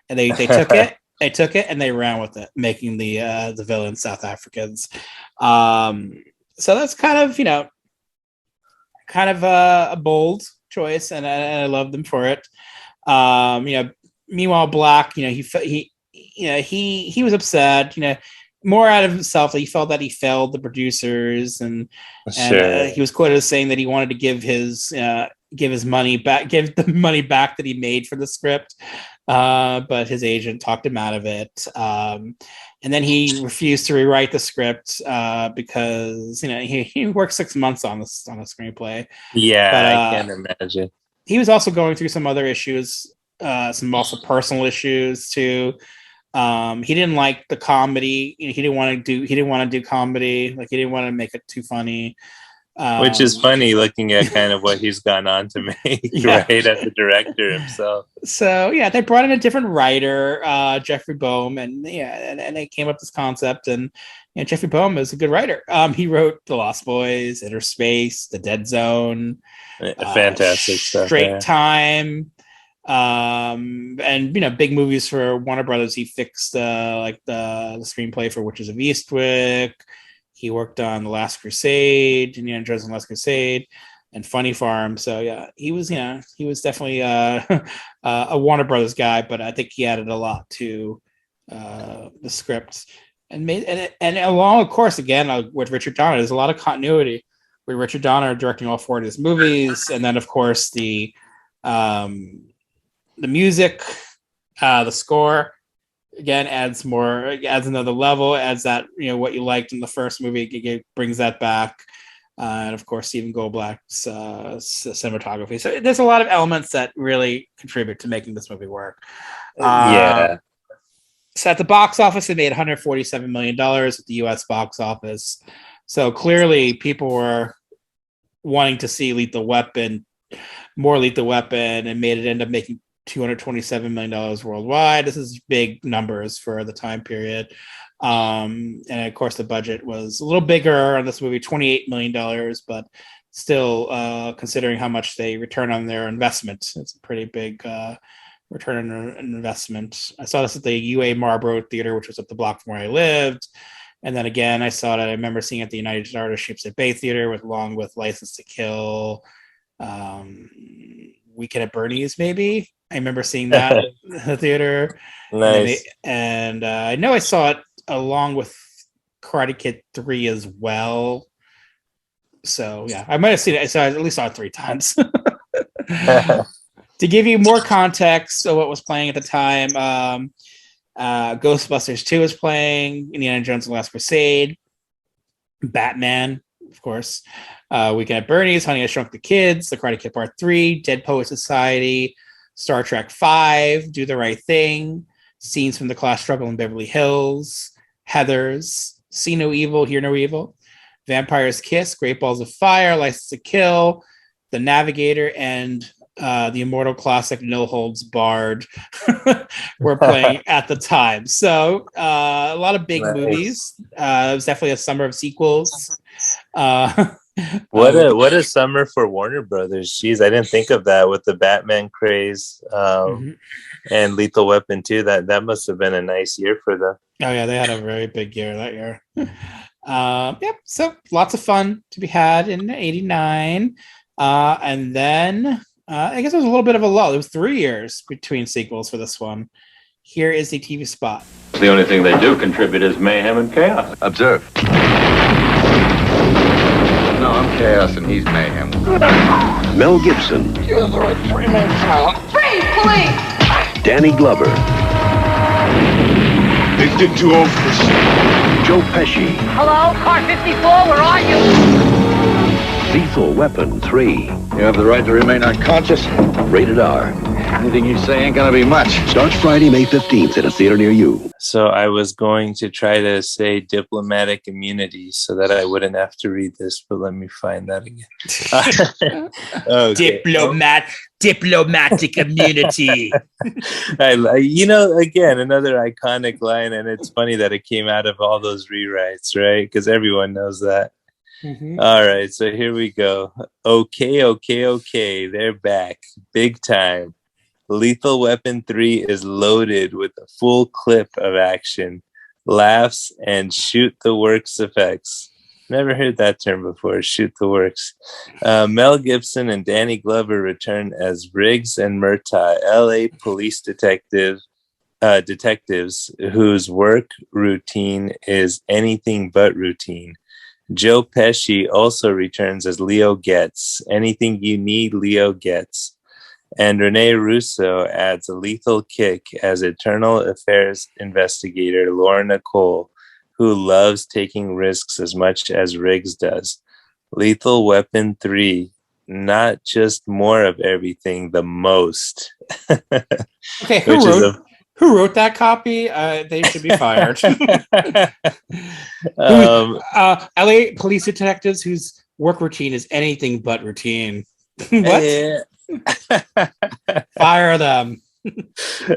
And they took it. They took it and they ran with it, making the villains South Africans. So that's kind of a bold choice, and I love them for it. Meanwhile, Black, he was upset, more out of himself. He felt that he failed the producers, and Sure. he was quoted as saying that he wanted to give his money back, give the money back that he made for the script, but his agent talked him out of it. And then he refused to rewrite the script because he worked 6 months on a screenplay. Yeah, But I can't imagine. he was also going through some other issues, some also personal issues too. He didn't like the comedy. He didn't want to do comedy. Like, he didn't want to make it too funny. Which is funny, looking at kind of what he's gone on to make, right, as a director himself. So yeah, they brought in a different writer, Jeffrey Boehm, and they came up with this concept. And Jeffrey Boehm is a good writer. He wrote The Lost Boys, Inner Space, The Dead Zone, Fantastic stuff. Straight Time, and big movies for Warner Brothers. He fixed like the screenplay for Witches of Eastwick. He worked on The Last Crusade, Indiana Jones and the Last Crusade, and Funny Farm. So yeah, he was definitely a Warner Brothers guy, but I think he added a lot to the script and along, of course, again with Richard Donner. There's a lot of continuity with Richard Donner directing all 4 of his movies, and then of course the music, the score. Again, adds another level, adds that, what you liked in the first movie, it brings that back. And of course, Stephen Goldblatt's cinematography. So there's a lot of elements that really contribute to making this movie work. Yeah. So at the box office, it made $147 million at the US box office. So clearly people were wanting to see more Lethal Weapon, and made it end up making $227 million worldwide. This is big numbers for the time period. And of course, the budget was a little bigger on this movie, $28 million, but still, considering how much they return on their investment, it's a pretty big return on investment. I saw this at the UA Marlborough Theater, which was up the block from where I lived. And then again, I remember seeing it at the United Artists at Bay Theater along with License to Kill, Weekend at Bernie's, maybe. I remember seeing that at the theater. Nice. And I know I saw it along with Karate Kid 3 as well. So yeah, I might have seen it. So I at least saw it 3 times. To give you more context of what was playing at the time, Ghostbusters 2 was playing, Indiana Jones and the Last Crusade, Batman, of course, Weekend at Bernie's, Honey, I Shrunk the Kids, The Karate Kid Part 3, Dead Poet Society, Star Trek 5, Do the Right Thing, Scenes from the Class Struggle in Beverly Hills, Heathers, See No Evil, Hear No Evil, Vampire's Kiss, Great Balls of Fire, License to Kill, The Navigator, and the immortal classic No Holds Barred were playing at the time. So a lot of big movies. It was definitely a summer of sequels. What a summer for Warner Brothers. Jeez, I didn't think of that with the Batman craze and Lethal Weapon 2. That must have been a nice year for them. Oh yeah, they had a very big year that year. Yep. So lots of fun to be had in '89, and then I guess it was a little bit of a lull. It was 3 years between sequels for this one. Here is the TV spot. The only thing they do contribute is mayhem and chaos. Observe. No, I'm chaos and he's mayhem. Mel Gibson. You're the right three-man talent. Freeze, police! Danny Glover. Big dick too old for this. Joe Pesci. Hello, car 54, where are you? Lethal Weapon 3. You have the right to remain unconscious. Rated R. Anything you say ain't gonna be much. Starts Friday, May 15th at a theater near you. So I was going to try to say diplomatic immunity so that I wouldn't have to read this, but let me find that again. Okay. Diplomatic immunity. Again, another iconic line, and it's funny that it came out of all those rewrites, right? Because everyone knows that. Mhm. All right, so here we go. Okay. They're back. Big time. Lethal Weapon 3 is loaded with a full clip of action, laughs, and shoot the works effects. Never heard that term before, shoot the works. Mel Gibson and Danny Glover return as Riggs and Murtaugh, LA police detectives whose work routine is anything but routine. Joe Pesci also returns as Leo Getz. Anything you need, Leo gets. And Rene Russo adds a lethal kick as Eternal Affairs investigator Lorna Cole, who loves taking risks as much as Riggs does. Lethal Weapon 3, not just more of everything, the most. Okay, Which is a who wrote that copy? They should be fired. LA police detectives whose work routine is anything but routine. What? Fire them.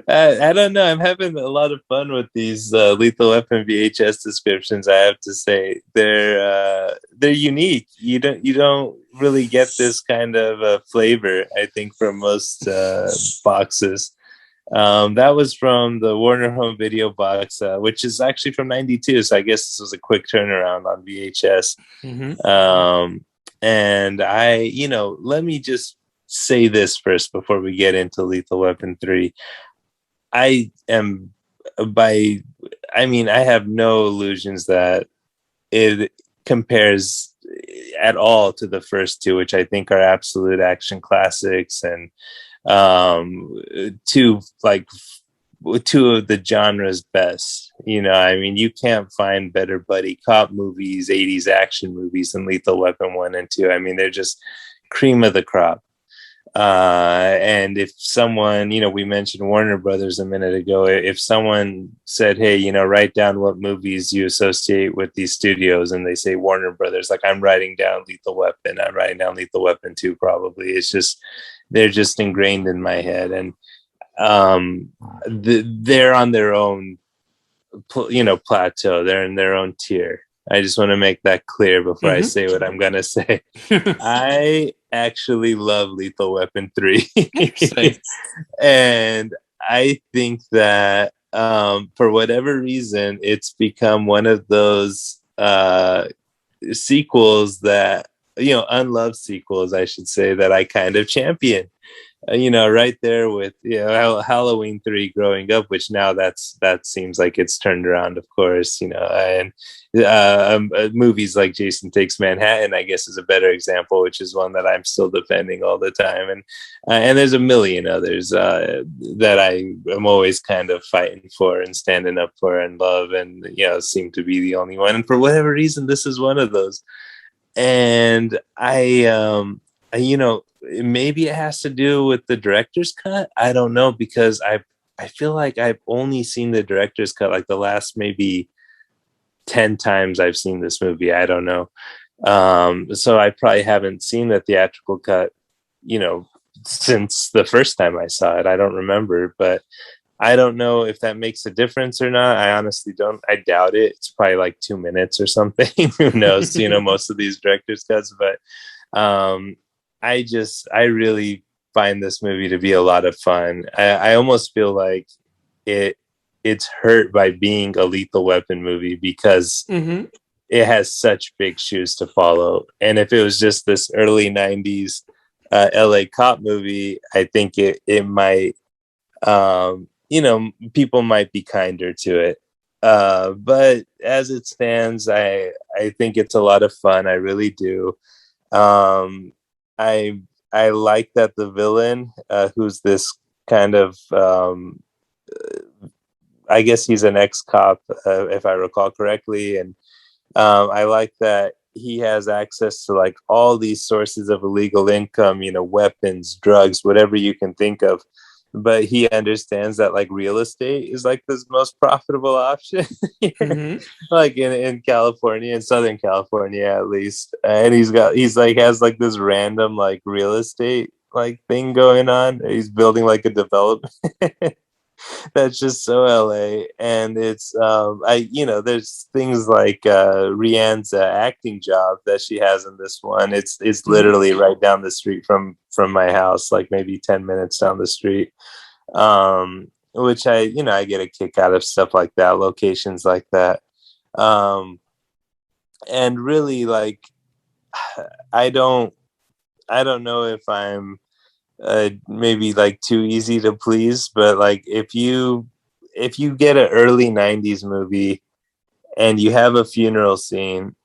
I don't know. I'm having a lot of fun with these Lethal Weapon VHS descriptions. I have to say they're unique. You don't really get this kind of flavor, I think, from most boxes. That was from the Warner Home Video box, which is actually from '92. So I guess this was a quick turnaround on VHS. Mm-hmm. And let me just say this first before we get into Lethal Weapon 3. I have no illusions that it compares at all to the first two, which I think are absolute action classics, and two of the genre's best. You can't find better buddy cop movies, 80s action movies than Lethal Weapon 1 and 2. They're just cream of the crop. And if someone, we mentioned Warner Brothers a minute ago, if someone said, hey, write down what movies you associate with these studios, and they say Warner Brothers, like, I'm writing down Lethal Weapon, I'm writing down Lethal Weapon 2 probably. It's just, they're just ingrained in my head. And they're on their own, plateau. They're in their own tier. I just want to make that clear before I say what I'm going to say. I actually love Lethal Weapon 3. And I think that for whatever reason, it's become one of those sequels that, unloved sequels, I should say, that I kind of champion. Right there with Halloween 3 growing up, which now that seems like it's turned around, of course, and movies like Jason Takes Manhattan, I guess, is a better example, which is one that I'm still defending all the time, and there's a million others that I am always kind of fighting for and standing up for and love, and seem to be the only one, and for whatever reason, this is one of those. And maybe it has to do with the director's cut. I don't know, because I feel like I've only seen the director's cut like the last maybe 10 times I've seen this movie. I don't know. So I probably haven't seen the theatrical cut, since the first time I saw it. I don't remember, but I don't know if that makes a difference or not. I honestly don't. I doubt it. It's probably like 2 minutes or something. Who knows? Most of these director's cuts, but I really find this movie to be a lot of fun. I almost feel like it's hurt by being a Lethal Weapon movie because it has such big shoes to follow. And if it was just this early 90s LA cop movie, I think it might, people might be kinder to it. But as it stands, I think it's a lot of fun. I really do. I like that the villain, who's this kind of, I guess he's an ex-cop, if I recall correctly, and I like that he has access to like all these sources of illegal income, weapons, drugs, whatever you can think of. But he understands that like real estate is like the most profitable option, like in California, in Southern California at least. And he's has like this random like real estate like thing going on. He's building like a development. That's just so LA. And it's there's things like Rianne's acting job that she has in this one. It's literally right down the street from my house, like maybe 10 minutes down the street. Which I get a kick out of stuff like that, locations like that. Um and really, like, I don't I don't know if I'm maybe like too easy to please, but like if you get an early 90s movie and you have a funeral scene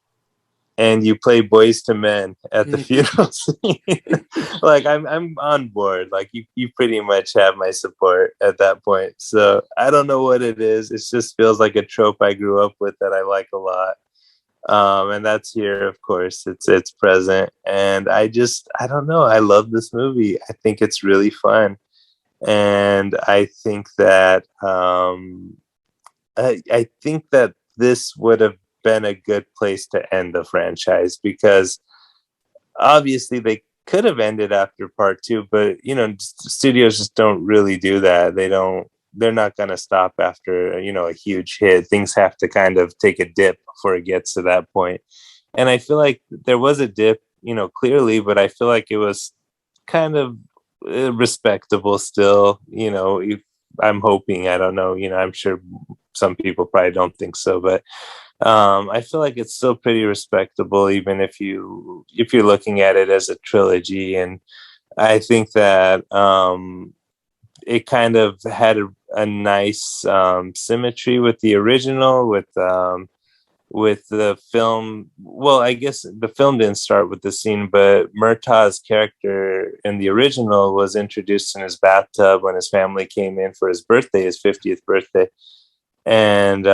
and you play Boys to Men at the funeral scene, like I'm on board. Like you pretty much have my support at that point. So I don't know what it is. It just feels like a trope I grew up with that I like a lot. And that's here, of course. It's present, and I don't know. I love this movie. I think it's really fun, and I think that I think that this would have been a good place to end the franchise, because obviously they could have ended after part two, but studios just don't really do that. They're not going to stop after a huge hit. Things have to kind of take a dip before it gets to that point. And I feel like there was a dip, clearly, but I feel like it was kind of respectable still. If, I'm hoping, I don't know, I'm sure some people probably don't think so, but I feel like it's still pretty respectable, even if you're looking at it as a trilogy. And I think that it kind of had a nice symmetry with the original, with the film. Well, I guess the film didn't start with the scene, but Murtaugh's character in the original was introduced in his bathtub when his family came in for his birthday, his 50th birthday. And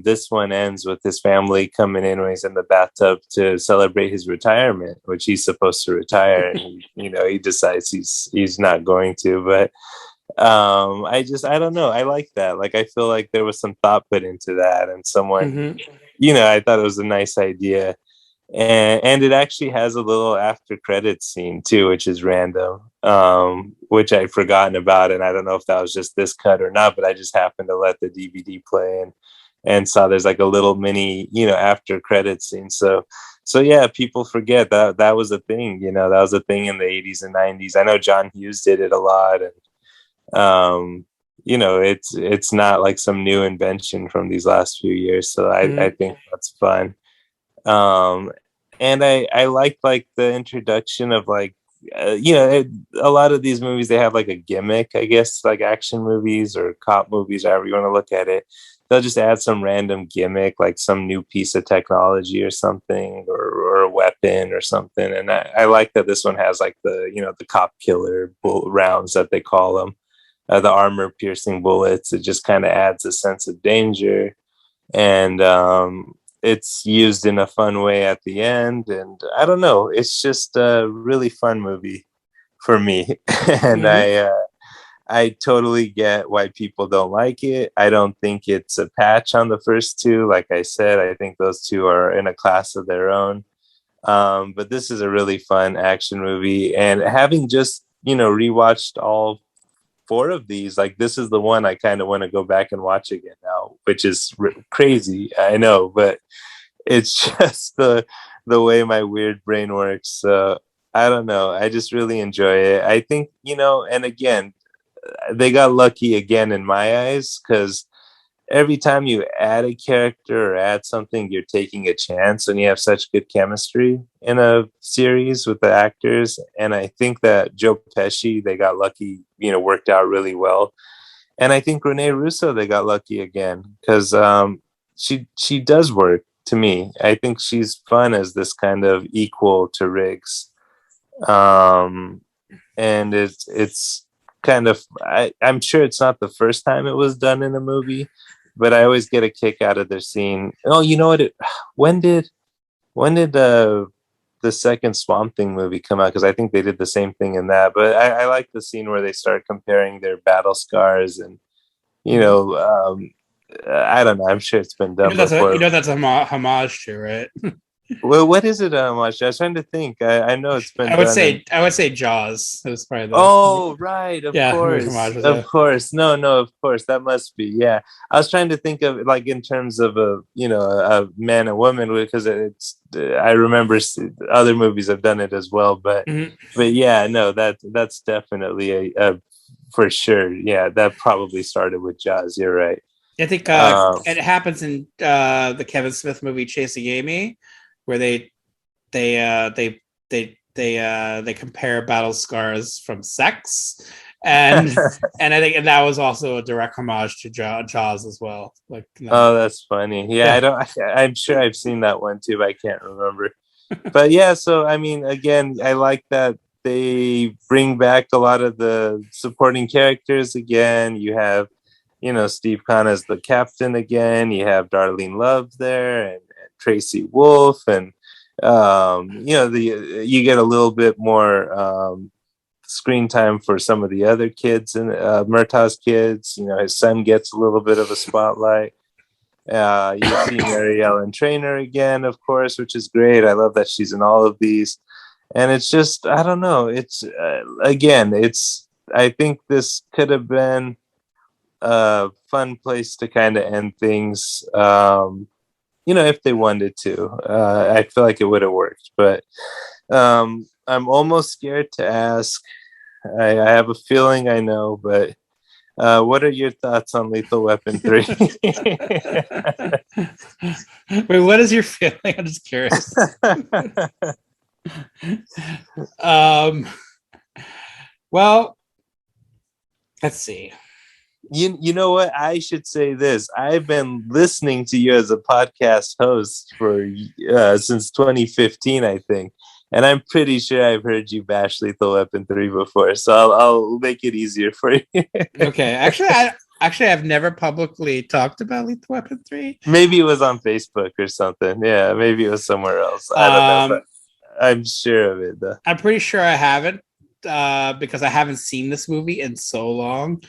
this one ends with his family coming in when he's in the bathtub to celebrate his retirement, which he's supposed to retire, and he decides he's not going to. But I don't know. I like that. Like, I feel like there was some thought put into that, and someone, I thought it was a nice idea. And it actually has a little after credits scene too, which is random, which I'd forgotten about, and I don't know if that was just this cut or not, but I just happened to let the DVD play and saw there's like a little mini, after credits scene. So yeah, people forget that was a thing. That was a thing in the 80s and 90s. I know John Hughes did it a lot, and it's not like some new invention from these last few years. So I think that's fun. And I liked like the introduction of like a lot of these movies, they have like a gimmick, I guess, like action movies or cop movies, however you want to look at it. They'll just add some random gimmick, like some new piece of technology or something, or a weapon or something. And I like that this one has like the cop killer rounds that they call them, the armor piercing bullets. It just kind of adds a sense of danger. And it's used in a fun way at the end. And I don't know, it's just a really fun movie for me. And I totally get why people don't like it. I don't think it's a patch on the first two. Like I said, I think those two are in a class of their own. But this is a really fun action movie. And having just, rewatched all four of these, like, this is the one I kind of want to go back and watch again now, which is crazy, I know, but it's just the way my weird brain works. So I don't know, I just really enjoy it. I think, and again, they got lucky again in my eyes, because every time you add a character or add something, you're taking a chance, and you have such good chemistry in a series with the actors. And I think that Joe Pesci, they got lucky, worked out really well. And I think Rene Russo, they got lucky again, because she does work to me. I think she's fun as this kind of equal to Riggs. And it's kind of, I'm sure it's not the first time it was done in a movie, but I always get a kick out of their scene. Oh, you know what? When did the second Swamp Thing movie come out? Because I think they did the same thing in that. But I like the scene where they start comparing their battle scars, and I don't know. I'm sure it's been done before. That's a homage to, right? Well, what is it I watched? I was trying to think. I know it's been done. I would say Jaws. It was probably Oh, right. Of course. homages, Of course. No, of course. That must be. Yeah. I was trying to think of like in terms of a man and woman because I remember other movies have done it as well, Mhm. but yeah, no, that's definitely a for sure. Yeah, that probably started with Jaws. You're right. I think Um, it happens in the Kevin Smith movie Chasing Amy, where they they compare battle scars from sex, and I think that was also a direct homage to Jaws as well. Like, oh, that's funny. Yeah, yeah. I'm sure I've seen that one too, but I can't remember. But yeah, so I mean, again, I like that they bring back a lot of the supporting characters again. You have, Steve Kahn as the captain again. You have Darlene Love there and Tracy Wolf, and you get a little bit more screen time for some of the other kids and Murtaugh's kids. His son gets a little bit of a spotlight. You see Mary Ellen Trainor again, of course, which is great. I love that she's in all of these, and it's just I don't know. It's again, I think this could have been a fun place to kind of end things. If they wanted to, I feel like it would have worked, but I'm almost scared to ask. I have a feeling I know, but what are your thoughts on Lethal Weapon 3? Wait, what is your feeling? I'm just curious. Well, let's see. You know what? I should say this. I've been listening to you as a podcast host for since 2015, I think. And I'm pretty sure I've heard you bash Lethal Weapon 3 before, so I'll make it easier for you. Okay, actually, I've never publicly talked about Lethal Weapon 3. Maybe it was on Facebook or something. Yeah, maybe it was somewhere else. I don't know, but I'm sure of it, though. I'm pretty sure I haven't because I haven't seen this movie in so long.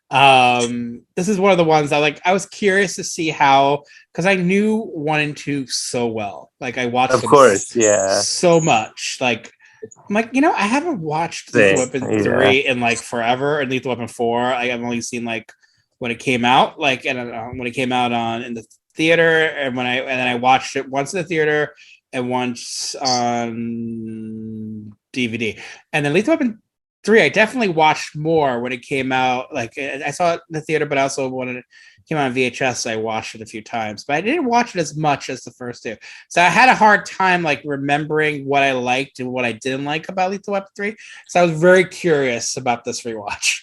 This is one of the ones I was curious to see how, because I knew 1 and 2 so well. Like, I watched of course, yeah, so much. Like, I'm like, I haven't watched Lethal Weapon 3 in like forever, and Lethal Weapon 4 I've only seen like when it came out, like, and when it came out in the theater, and then I watched it once in the theater and once on DVD, and then Lethal Weapon 3 I definitely watched more when it came out. Like, I saw it in the theater, but also when it came out on VHS, I watched it a few times, but I didn't watch it as much as the first 2. So I had a hard time like remembering what I liked and what I didn't like about Lethal Weapon 3. So I was very curious about this rewatch,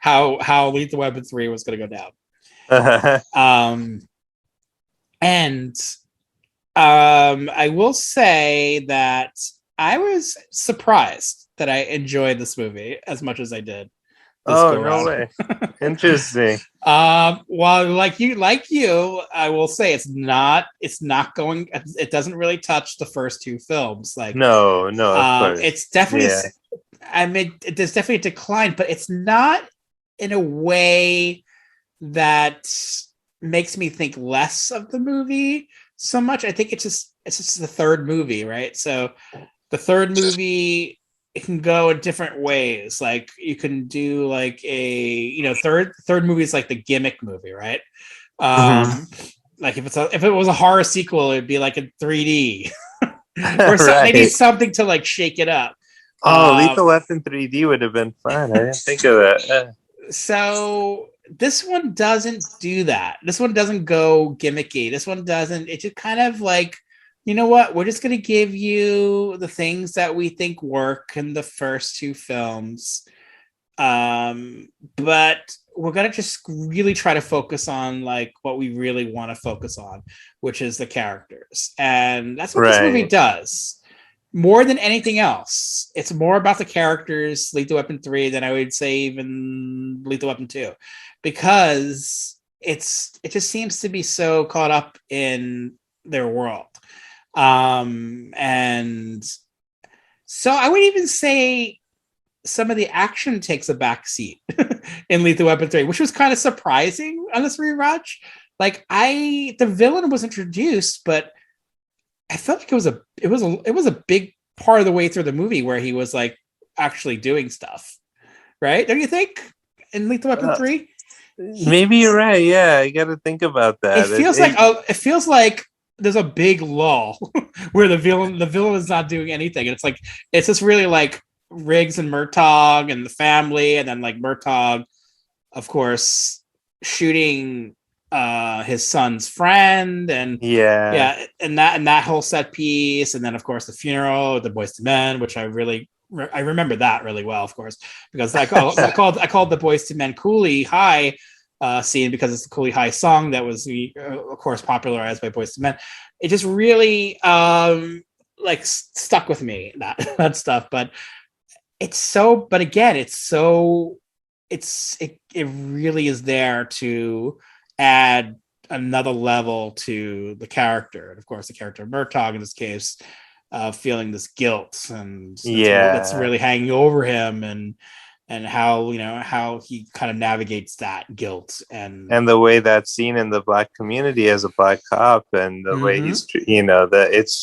how Lethal Weapon 3 was going to go down. And I will say that I was surprised that I enjoyed this movie as much as I did. Oh, no way. Interesting. Well, like you, I will say it doesn't really touch the first 2 films. Like, no, of course. It's definitely, I mean, there's definitely a decline, but it's not in a way that makes me think less of the movie so much. I think it's just the third movie, right? So the third movie, it can go in different ways. Like, you can do like a third movie is like the gimmick movie, right? Like if it was a horror sequel, it'd be like in 3D or they need something to like shake it up. Lethal Weapon 3D would have been fun. I didn't think of that. So this one doesn't do that. This one doesn't go gimmicky. This one doesn't. It just kind of like, you know what? We're just going to give you the things that we think work in the first 2 films. But we're going to just really try to focus on like what we really want to focus on, which is the characters. And that's what this movie does. More than anything else, it's more about the characters, Lethal Weapon 3, than I would say even Lethal Weapon 2. Because it just seems to be so caught up in their world. And so I would even say some of the action takes a back seat in Lethal Weapon 3, which was kind of surprising on this rewatch. Like, the villain was introduced, but I felt like it was a big part of the way through the movie where he was like actually doing stuff, right? Don't you think? In Lethal Weapon 3, Maybe you're right. Yeah, I got to think about that. it feels like there's a big lull where the villain is not doing anything, and it's just really like Riggs and Murtaugh and the family, and then like Murtaugh, of course, shooting his son's friend, and yeah, and that whole set piece, and then of course the funeral, the Boys to Men, which I remember that really well, of course, because I called the Boys to Men Cooley High scene because it's the Cooley High song that was of course popularized by Boys to Men. It just really like stuck with me, that stuff. But again, it really is there to add another level to the character, and of course the character of Murtaugh in this case, feeling this guilt, and that's really hanging over him, and how he kind of navigates that guilt, and the way that's seen in the Black community as a Black cop, and the way he's that it's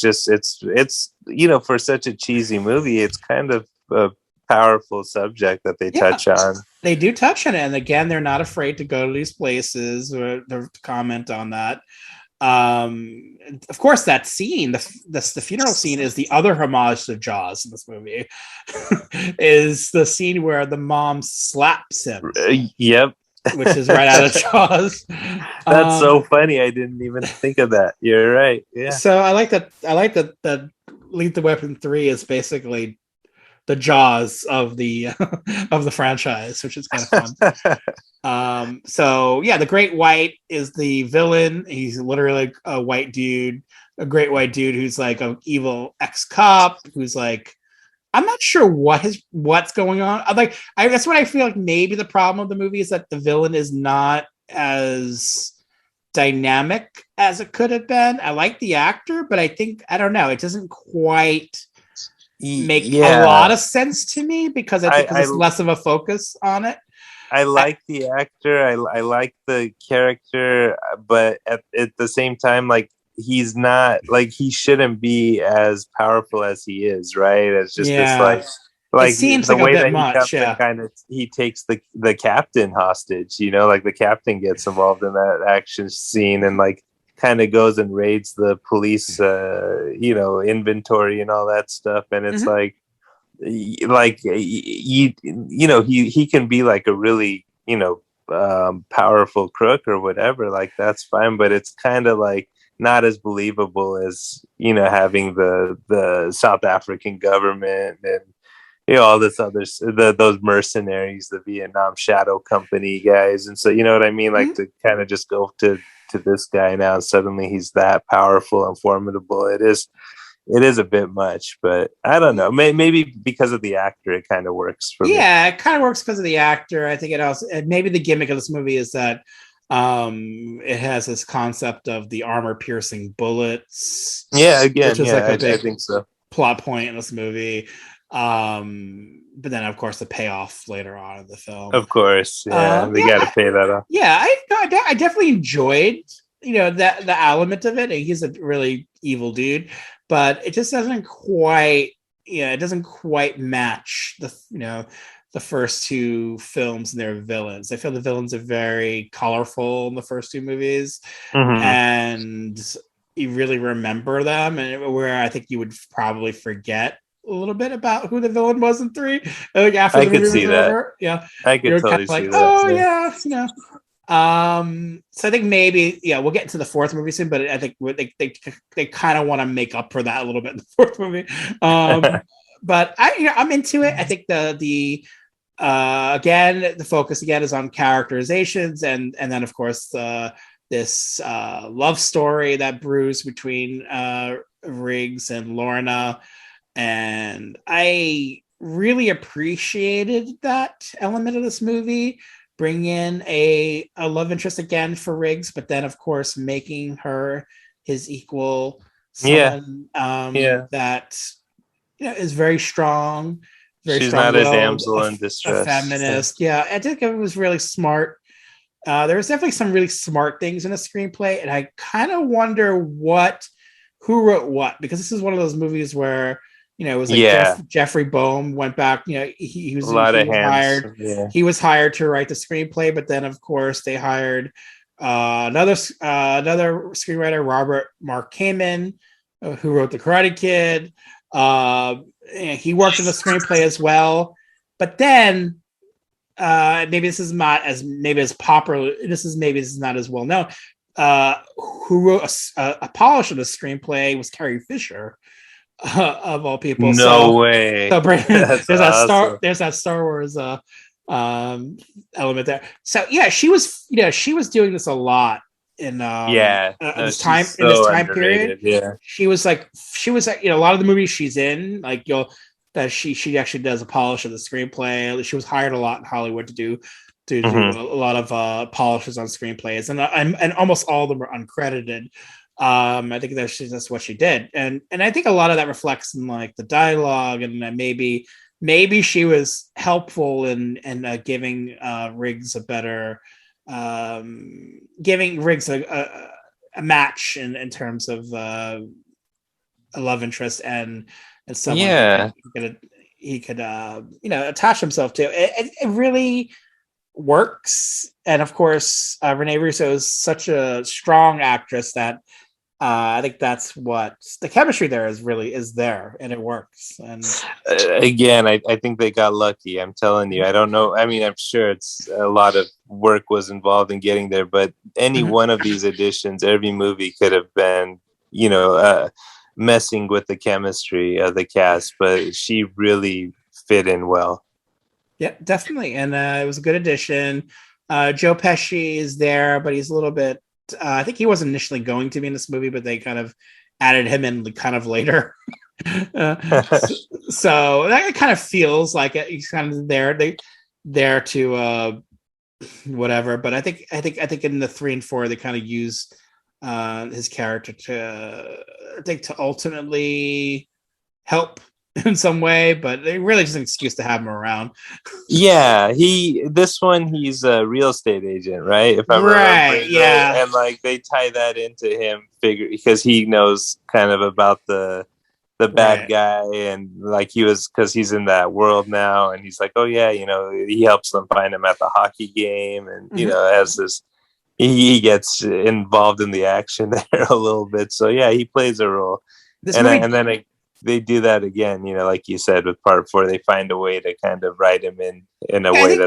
for such a cheesy movie, it's kind of a powerful subject that they touch on. They do touch on it, and again, they're not afraid to go to these places or to comment on that. Of course, that scene, the funeral scene, is the other homage to Jaws in this movie. Is the scene where the mom slaps him. Yep. Which is right out of Jaws. That's so funny. I didn't even think of that. You're right. Yeah. So I like that Lethal Weapon 3 is basically the Jaws of the franchise, which is kind of fun. So yeah, the Great White is the villain. He's literally a white dude, a great white dude who's like an evil ex-cop who's like, I'm not sure what's going on. That's what I feel like. Maybe the problem of the movie is that the villain is not as dynamic as it could have been. I like the actor, but I don't know. It doesn't quite make a lot of sense to me because I think there's less of a focus on it. I like the actor. I like the character, but at the same time, like, he's not, like, he shouldn't be as powerful as he is, right? It's just this like it seems the like way a bit that much, he kind of he takes the captain hostage, like the captain gets involved in that action scene and like kind of goes and raids the police inventory and all that stuff, and it's he can be like a really powerful crook or whatever, like that's fine, but it's kind of like not as believable as having the South African government and all this those mercenaries, the Vietnam Shadow Company guys, and so you know what I mean, like to kind of just go to this guy now suddenly he's that powerful and formidable. It is a bit much, but I don't know, maybe because of the actor it kind of works for me. It kind of works because of the actor. I think it also, maybe the gimmick of this movie is that it has this concept of the armor piercing bullets, which is like a big I think so plot point in this movie, but then of course the payoff later on in the film, of course, they got to pay that off. I definitely enjoyed that the element of it, and he's a really evil dude, but it just doesn't quite match the first two films and their villains. I feel the villains are very colorful in the first two movies, and you really remember them, and where I think you would probably forget a little bit about who the villain was in 3. Like after the movie was over. Yeah, I could totally see that. Oh yeah. So I think maybe we'll get into the fourth movie soon, but I think they kind of want to make up for that a little bit in the fourth movie. But I'm into it. I think the again, the focus again is on characterizations, and then of course this love story that brews between Riggs and Lorna, and I really appreciated that element of this movie, bring in a love interest again for Riggs, but then of course making her his equal, someone that is very strong, she's not a damsel in distress, a feminist. I think it was really smart. There was definitely some really smart things in the screenplay, and I kind of wonder what who wrote what, because this is one of those movies where it was like Jeffrey Boehm went back. He was a lot he of was hands. hired. Yeah. He was hired to write the screenplay, but then of course they hired another screenwriter, Robert Mark Kamen, who wrote The Karate Kid. He worked on the screenplay as well, but then maybe this is not as popular. This is not as well known. Who wrote a polish of the screenplay was Carrie Fisher, of all people. No way. So That's awesome. there's that Star Wars element there. So yeah, she was doing this a lot in this time period. Yeah. She was like a lot of the movies she's in, like that she actually does a polish of the screenplay. She was hired a lot in Hollywood to do a lot of polishes on screenplays, and almost all of them are uncredited. I think that's what she did, and I think a lot of that reflects in like the dialogue, and maybe she was helpful in giving Riggs a better giving Riggs a match in terms of a love interest and someone he could attach himself to. It really works, and of course Renee Russo is such a strong actress that I think that's what the chemistry there is there, and it works. And again, I think they got lucky. I'm telling you. I don't know. I mean, I'm sure it's a lot of work was involved in getting there, but any one of these editions, every movie could have been, messing with the chemistry of the cast, but she really fit in well. Yeah, definitely. And it was a good addition. Joe Pesci is there, but he's a little bit, I think he wasn't initially going to be in this movie, but they kind of added him in kind of later. So that kind of feels like he's kind of there to whatever. But I think in the 3 and 4 they kind of use his character to ultimately help in some way, but they really just an excuse to have him around. Yeah, he's a real estate agent, right? If I'm right, yeah, right. And like they tie that into him because he knows kind of about the bad guy, and like because he's in that world now, and he's like, oh yeah, he helps them find him at the hockey game, and has this. He gets involved in the action there a little bit, so yeah, he plays a role. They do that again, like you said with part 4, they find a way to kind of write him in a way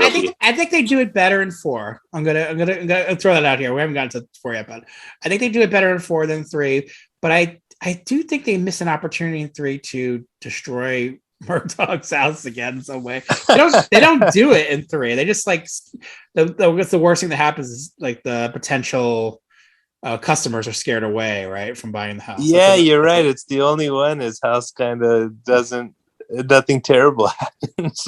I think they do it better in 4. I'm gonna throw that out here. We haven't gotten to 4 yet, but I think they do it better in 4 than 3. But I do think they miss an opportunity in 3 to destroy Murdoch's house again in some way. They don't do it in 3. They just like the worst thing that happens is like the potential customers are scared away, right, from buying the house. Yeah, you're right. It's the only one. His house kind of nothing terrible happens.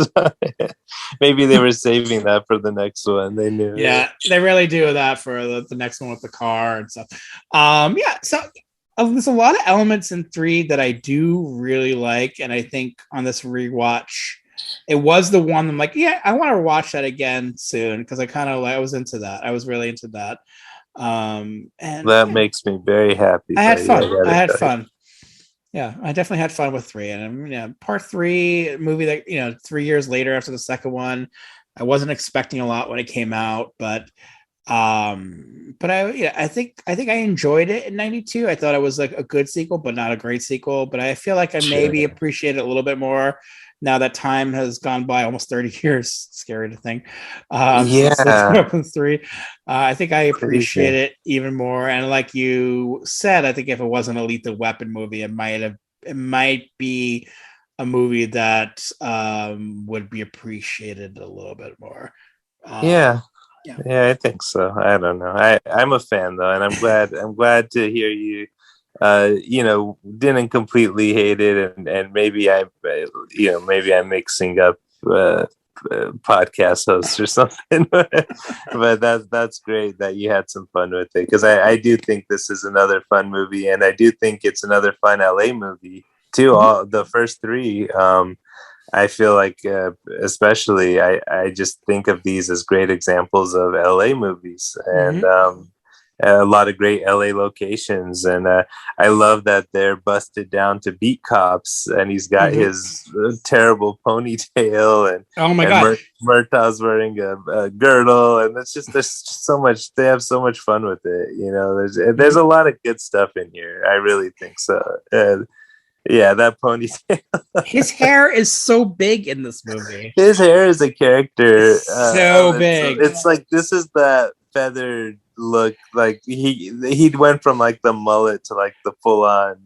Maybe they were saving that for the next one. They knew. Yeah, they really do that for the next one with the car and stuff. So there's a lot of elements in 3 that I do really like, and I think on this rewatch, it was the one I'm like, yeah, I want to watch that again soon because I was into that. I was really into that. And that makes me very happy. I had fun. Yeah, I definitely had fun with 3. And part 3 movie that 3 years later after the second one, I wasn't expecting a lot when it came out, but I think I enjoyed it in 92. I thought it was like a good sequel, but not a great sequel. But I feel like I maybe appreciate it a little bit more now that time has gone by, almost 30 years. Scary to think. Since 3. I think I appreciate it even more. And like you said, I think if it wasn't a Lethal Weapon movie, it might be a movie that would be appreciated a little bit more. Yeah, I think so. I don't know. I'm a fan though, and I'm glad to hear you didn't completely hate it, and maybe I'm mixing up podcast hosts or something. But that's great that you had some fun with it, because I do think this is another fun movie, and I do think it's another fun LA movie too. All the first 3, I feel like especially I just think of these as great examples of LA movies, and a lot of great LA locations, and I love that they're busted down to beat cops, and he's got his terrible ponytail, and oh my god, Murtaugh's wearing a girdle, and it's just there's so much. They have so much fun with it. There's a lot of good stuff in here. I really think so. Yeah, that ponytail. His hair is so big in this movie. His hair is a character. So big. It's like this is that feathered look. Like he went from like the mullet to like the full on.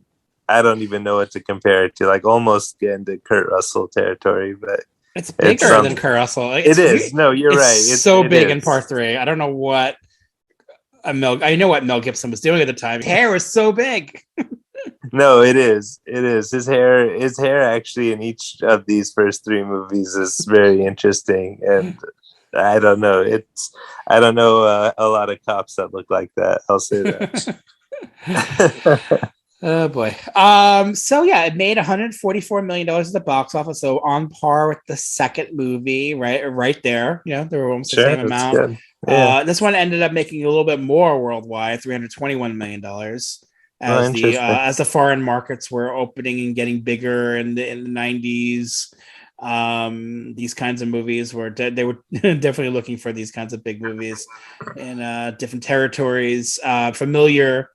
I don't even know what to compare it to. Like almost getting to Kurt Russell territory, but it's bigger than Kurt Russell. It is. No, you're right. It's so big in Part 3. I don't know what I know what Mel Gibson was doing at the time. His hair was so big. No, it is. His hair actually in each of these first 3 movies is very interesting, and I don't know. I don't know a lot of cops that look like that. I'll say that. Oh boy. So yeah, it made $144 million at the box office, so on par with the second movie, right there. They were almost the same amount. Good. Yeah. This one ended up making a little bit more worldwide, $321 million. As the foreign markets were opening and getting bigger in the 90s, these kinds of movies they were definitely looking for these kinds of big movies in different territories. Familiar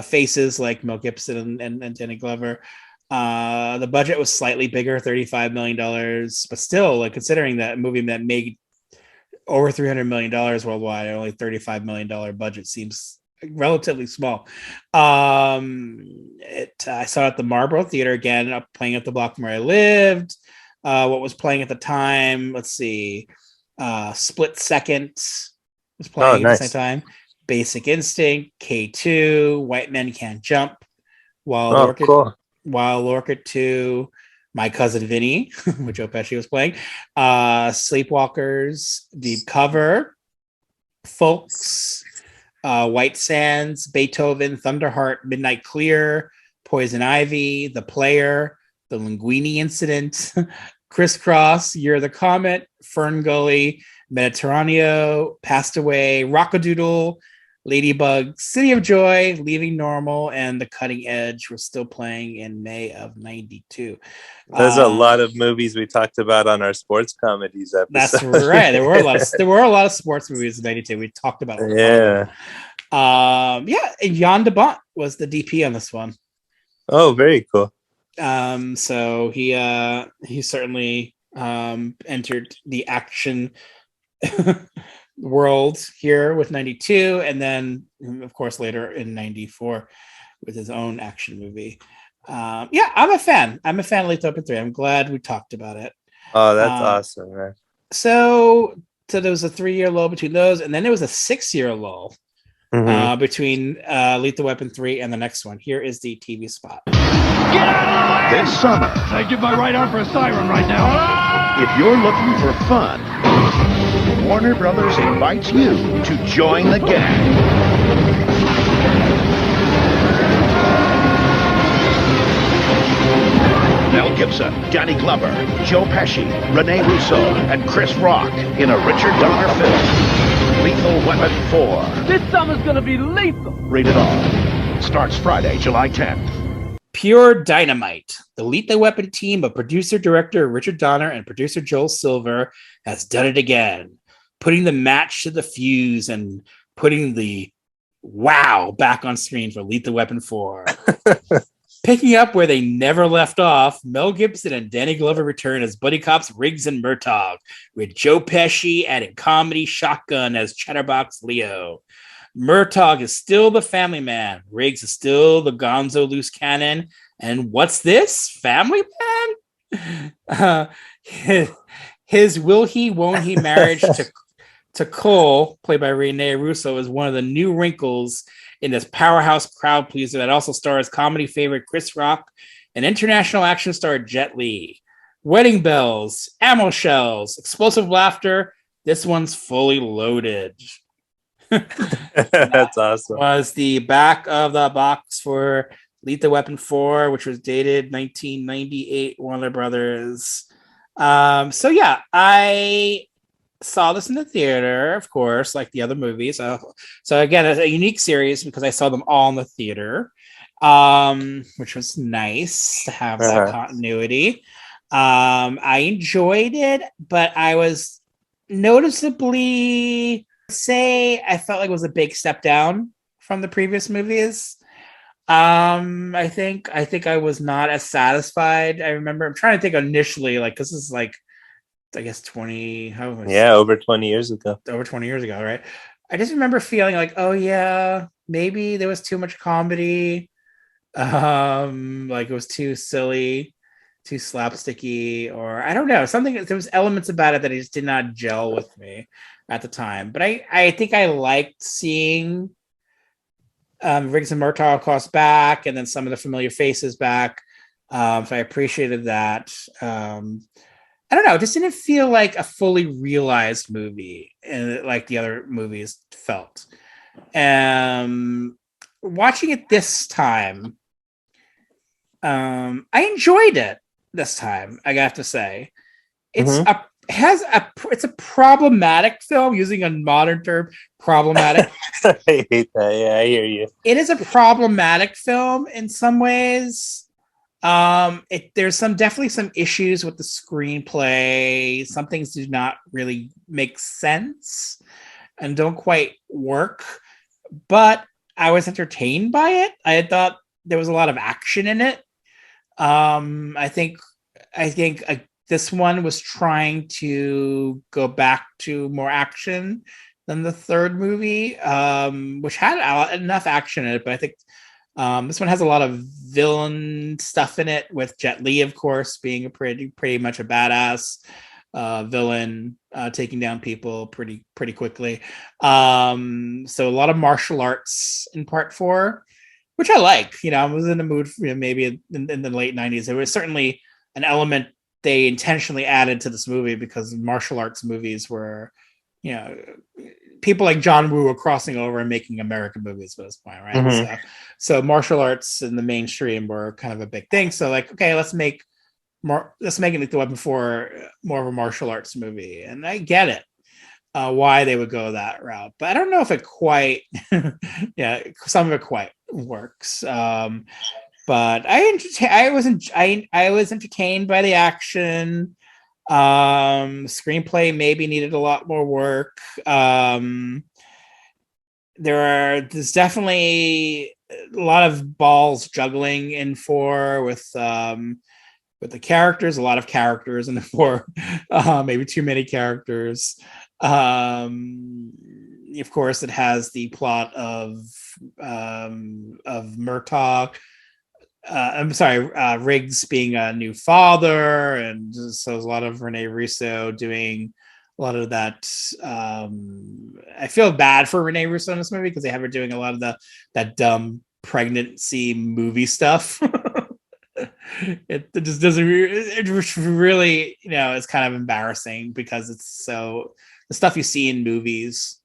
faces like Mel Gibson and Danny Glover. The budget was slightly bigger, $35 million, but still, like considering that movie that made over $300 million worldwide, only $35 million budget seems relatively small. I saw it at the Marlboro Theater again, playing at the block where I lived. What was playing at the time? Let's see. Split Second was playing at the same time. Basic Instinct, K2, White Men Can't Jump, Wild Orchid 2, My Cousin Vinny, which Joe Pesci was playing. Sleepwalkers, Deep Cover, Folks, White Sands, Beethoven, Thunderheart, Midnight Clear, Poison Ivy, The Player, The Linguini Incident, Crisscross, Year the Comet, Fern Gully, Mediterraneo, Passed Away, Rockadoodle, Ladybug, City of Joy, Leaving Normal, and The Cutting Edge were still playing in May of '92. There's a lot of movies we talked about on our sports comedies episode. That's right. There were a lot of sports movies in '92. We talked about it. Yeah. And Jan de Bont was the DP on this one. Oh, very cool. So he certainly entered the action world here with 92, and then of course later in 94 with his own action movie. I'm a fan of Lethal Weapon 3. I'm glad we talked about it. Oh, that's awesome, man. So there was a 3-year lull between those, and then there was a 6-year lull between Lethal Weapon 3 and the next one. Here is the TV spot. Get out of the way! This summer, I give my right arm for a siren right now. if you're looking for fun, Warner Brothers invites you to join the gang. Mel Gibson, Danny Glover, Joe Pesci, Rene Russo, and Chris Rock in a Richard Donner film, Lethal Weapon 4. This summer's gonna be lethal. Rated R. Starts Friday, July 10th. Pure dynamite. The Lethal Weapon team of producer-director Richard Donner and producer Joel Silver has done it again, putting the match to the fuse and putting the wow back on screen for Lethal Weapon 4. Picking up where they never left off, Mel Gibson and Danny Glover return as buddy cops Riggs and Murtaugh, with Joe Pesci adding comedy shotgun as Chatterbox Leo. Murtaugh is still the family man. Riggs is still the gonzo loose cannon. And what's this? Family man? His will he, won't he marriage to Cole, played by Rene Russo, is one of the new wrinkles in this powerhouse crowd pleaser that also stars comedy favorite Chris Rock and international action star Jet Li. Wedding bells, ammo shells, explosive laughter. This one's fully loaded. That's awesome. Was the back of the box for Lethal Weapon 4, which was dated 1998, Warner Brothers. I saw this in the theater, of course, like the other movies. So again, it's a unique series because I saw them all in the theater, which was nice to have that continuity. I enjoyed it, but I was noticeably I felt like it was a big step down from the previous movies. I think I was not as satisfied. I remember I'm trying to think initially, like this is like I guess 20 how was over 20 years ago. over 20 years ago, right? I just remember feeling like, oh yeah, maybe there was too much comedy. Like it was too silly, too slapsticky, or I don't know, something. There was elements about it that just did not gel with me at the time. But I think I liked seeing Riggs and Murtaugh cross back, and then some of the familiar faces back. So I appreciated that. I don't know, it just didn't feel like a fully realized movie, and like the other movies felt. Watching it this time, I enjoyed it this time. I have to say, it's it's a problematic film, using a modern term, problematic. I hate that. Yeah, I hear you. It is a problematic film in some ways. There's definitely some issues with the screenplay. Some things do not really make sense and don't quite work, but I was entertained by it. I thought there was a lot of action in it. I think this one was trying to go back to more action than the third movie, which had enough action in it, but I think this one has a lot of villain stuff in it, with Jet Li, of course, being a pretty much a badass villain, taking down people pretty quickly. So a lot of martial arts in part 4, which I like. I was in the mood for, maybe in the late 90s. There was certainly an element they intentionally added to this movie, because martial arts movies were, people like John Woo are crossing over and making American movies at this point, right? So martial arts in the mainstream were kind of a big thing. So like, okay, let's make it Lethal Weapon 4 more of a martial arts movie, and I get it, why they would go that route, but I don't know if it quite, some of it quite works. But I was entertained by the action. Screenplay maybe needed a lot more work. There's definitely a lot of balls juggling in 4 with the characters, a lot of characters in the 4, maybe too many characters. Of course, it has the plot of Murtaugh. I'm sorry, Riggs being a new father, and so there's a lot of Rene Russo doing a lot of that. I feel bad for Rene Russo in this movie, because they have her doing a lot of that dumb pregnancy movie stuff. It just doesn't. It really, it's kind of embarrassing, because it's so the stuff you see in movies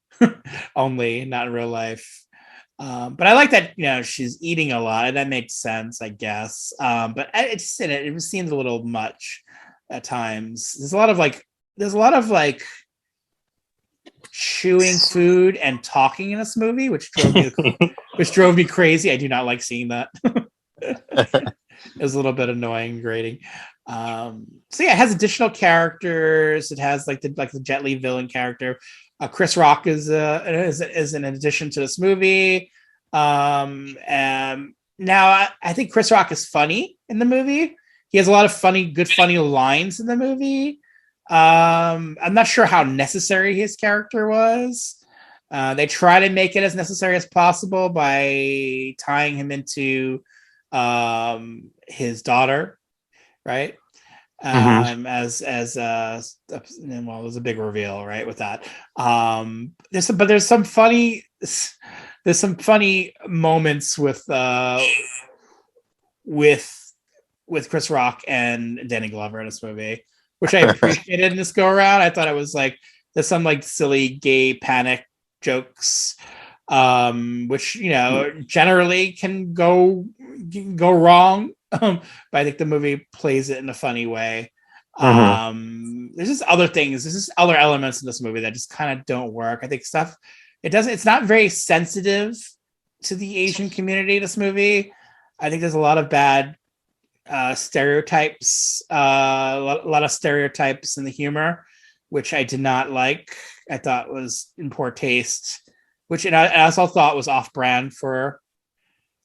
only, not in real life. But I like that, she's eating a lot, and that makes sense, I guess. But it seems a little much at times. There's a lot of chewing food and talking in this movie, which drove me crazy. I do not like seeing that. It was a little bit annoying, grating. So yeah, it has additional characters. It has like the Jet Li villain character. Chris Rock is an addition to this movie. And now I think Chris Rock is funny in the movie. He has a lot of funny lines in the movie. I'm not sure how necessary his character was. They try to make it as necessary as possible by tying him into his daughter, right? As well, there's a big reveal, right, with that. There's some funny moments with Chris Rock and Danny Glover in this movie, which I appreciated in this go around. I thought it was like there's some like silly gay panic jokes, which generally can go wrong. But I think the movie plays it in a funny way. There's just other things. There's just other elements in this movie that just kind of don't work. I think it's not very sensitive to the Asian community, this movie. I think there's a lot of bad stereotypes, a lot of stereotypes in the humor, which I did not like. I thought was in poor taste, which I also thought was off-brand for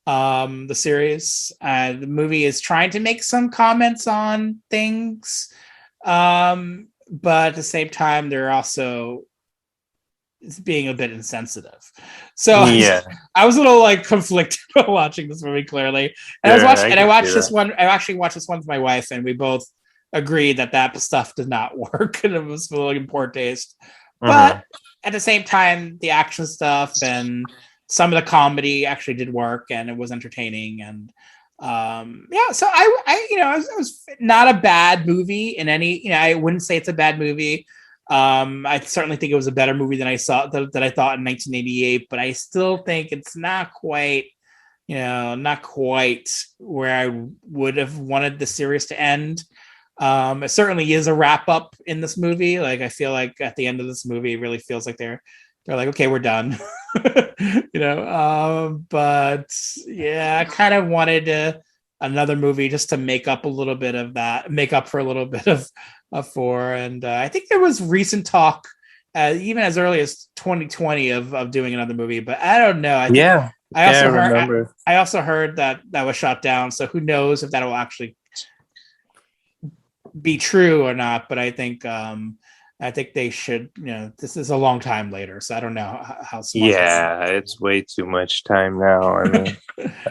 the series. The movie is trying to make some comments on things, but at the same time, they're also being a bit insensitive. So Yeah. I was a little like conflicted while watching this movie, clearly. And I watched this one. I actually watched this one with my wife, and we both agreed that stuff did not work, and it was really in poor taste. But at the same time, the action stuff and some of the comedy actually did work, and it was entertaining. And so it was not a bad movie in any. I wouldn't say it's a bad movie. I certainly think it was a better movie than I thought in 1988, but I still think it's not quite where I would have wanted the series to end. It certainly is a wrap up in this movie. Like, I feel like at the end of this movie, it really feels like they're like, okay, we're done. But yeah, I kind of wanted another movie just to make up for a little bit of 4. And I think there was recent talk, even as early as 2020, of doing another movie, but I don't know. I also heard that was shot down, so who knows if that will actually be true or not. But I think they should. This is a long time later, so I don't know how smart. Yeah, it's way too much time now. I mean,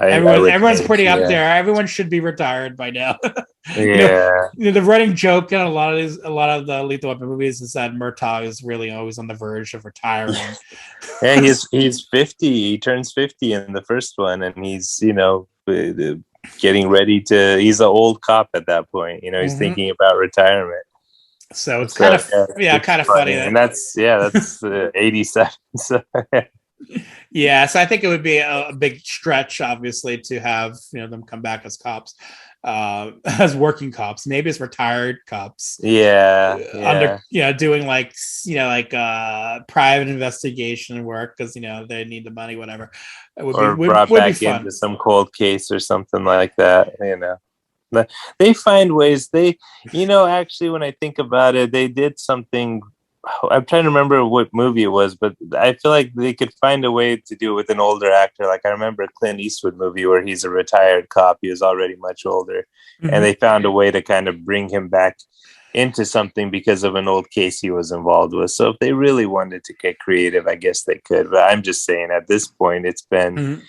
everyone's pretty up there. Everyone should be retired by now. Yeah. The running joke in a lot of the Lethal Weapon movies is that Murtaugh is really always on the verge of retiring. Yeah, he's 50. He turns 50 in the first one, and he's getting ready to. He's an old cop at that point. He's thinking about retirement. So it's kind of funny. And that's 87. So. Yeah, so I think it would be a big stretch, obviously, to have them come back as cops, as working cops, maybe as retired cops. Yeah, under doing like private investigation work because they need the money, whatever. It would brought back into some cold case or something like that. They find ways. Actually, when I think about it, they did something. I'm trying to remember what movie it was, but I feel like they could find a way to do it with an older actor. Like, I remember a Clint Eastwood movie where he's a retired cop. He was already much older, and they found a way to kind of bring him back into something because of an old case he was involved with. So if they really wanted to get creative, I guess they could. But I'm just saying, at this point, it's been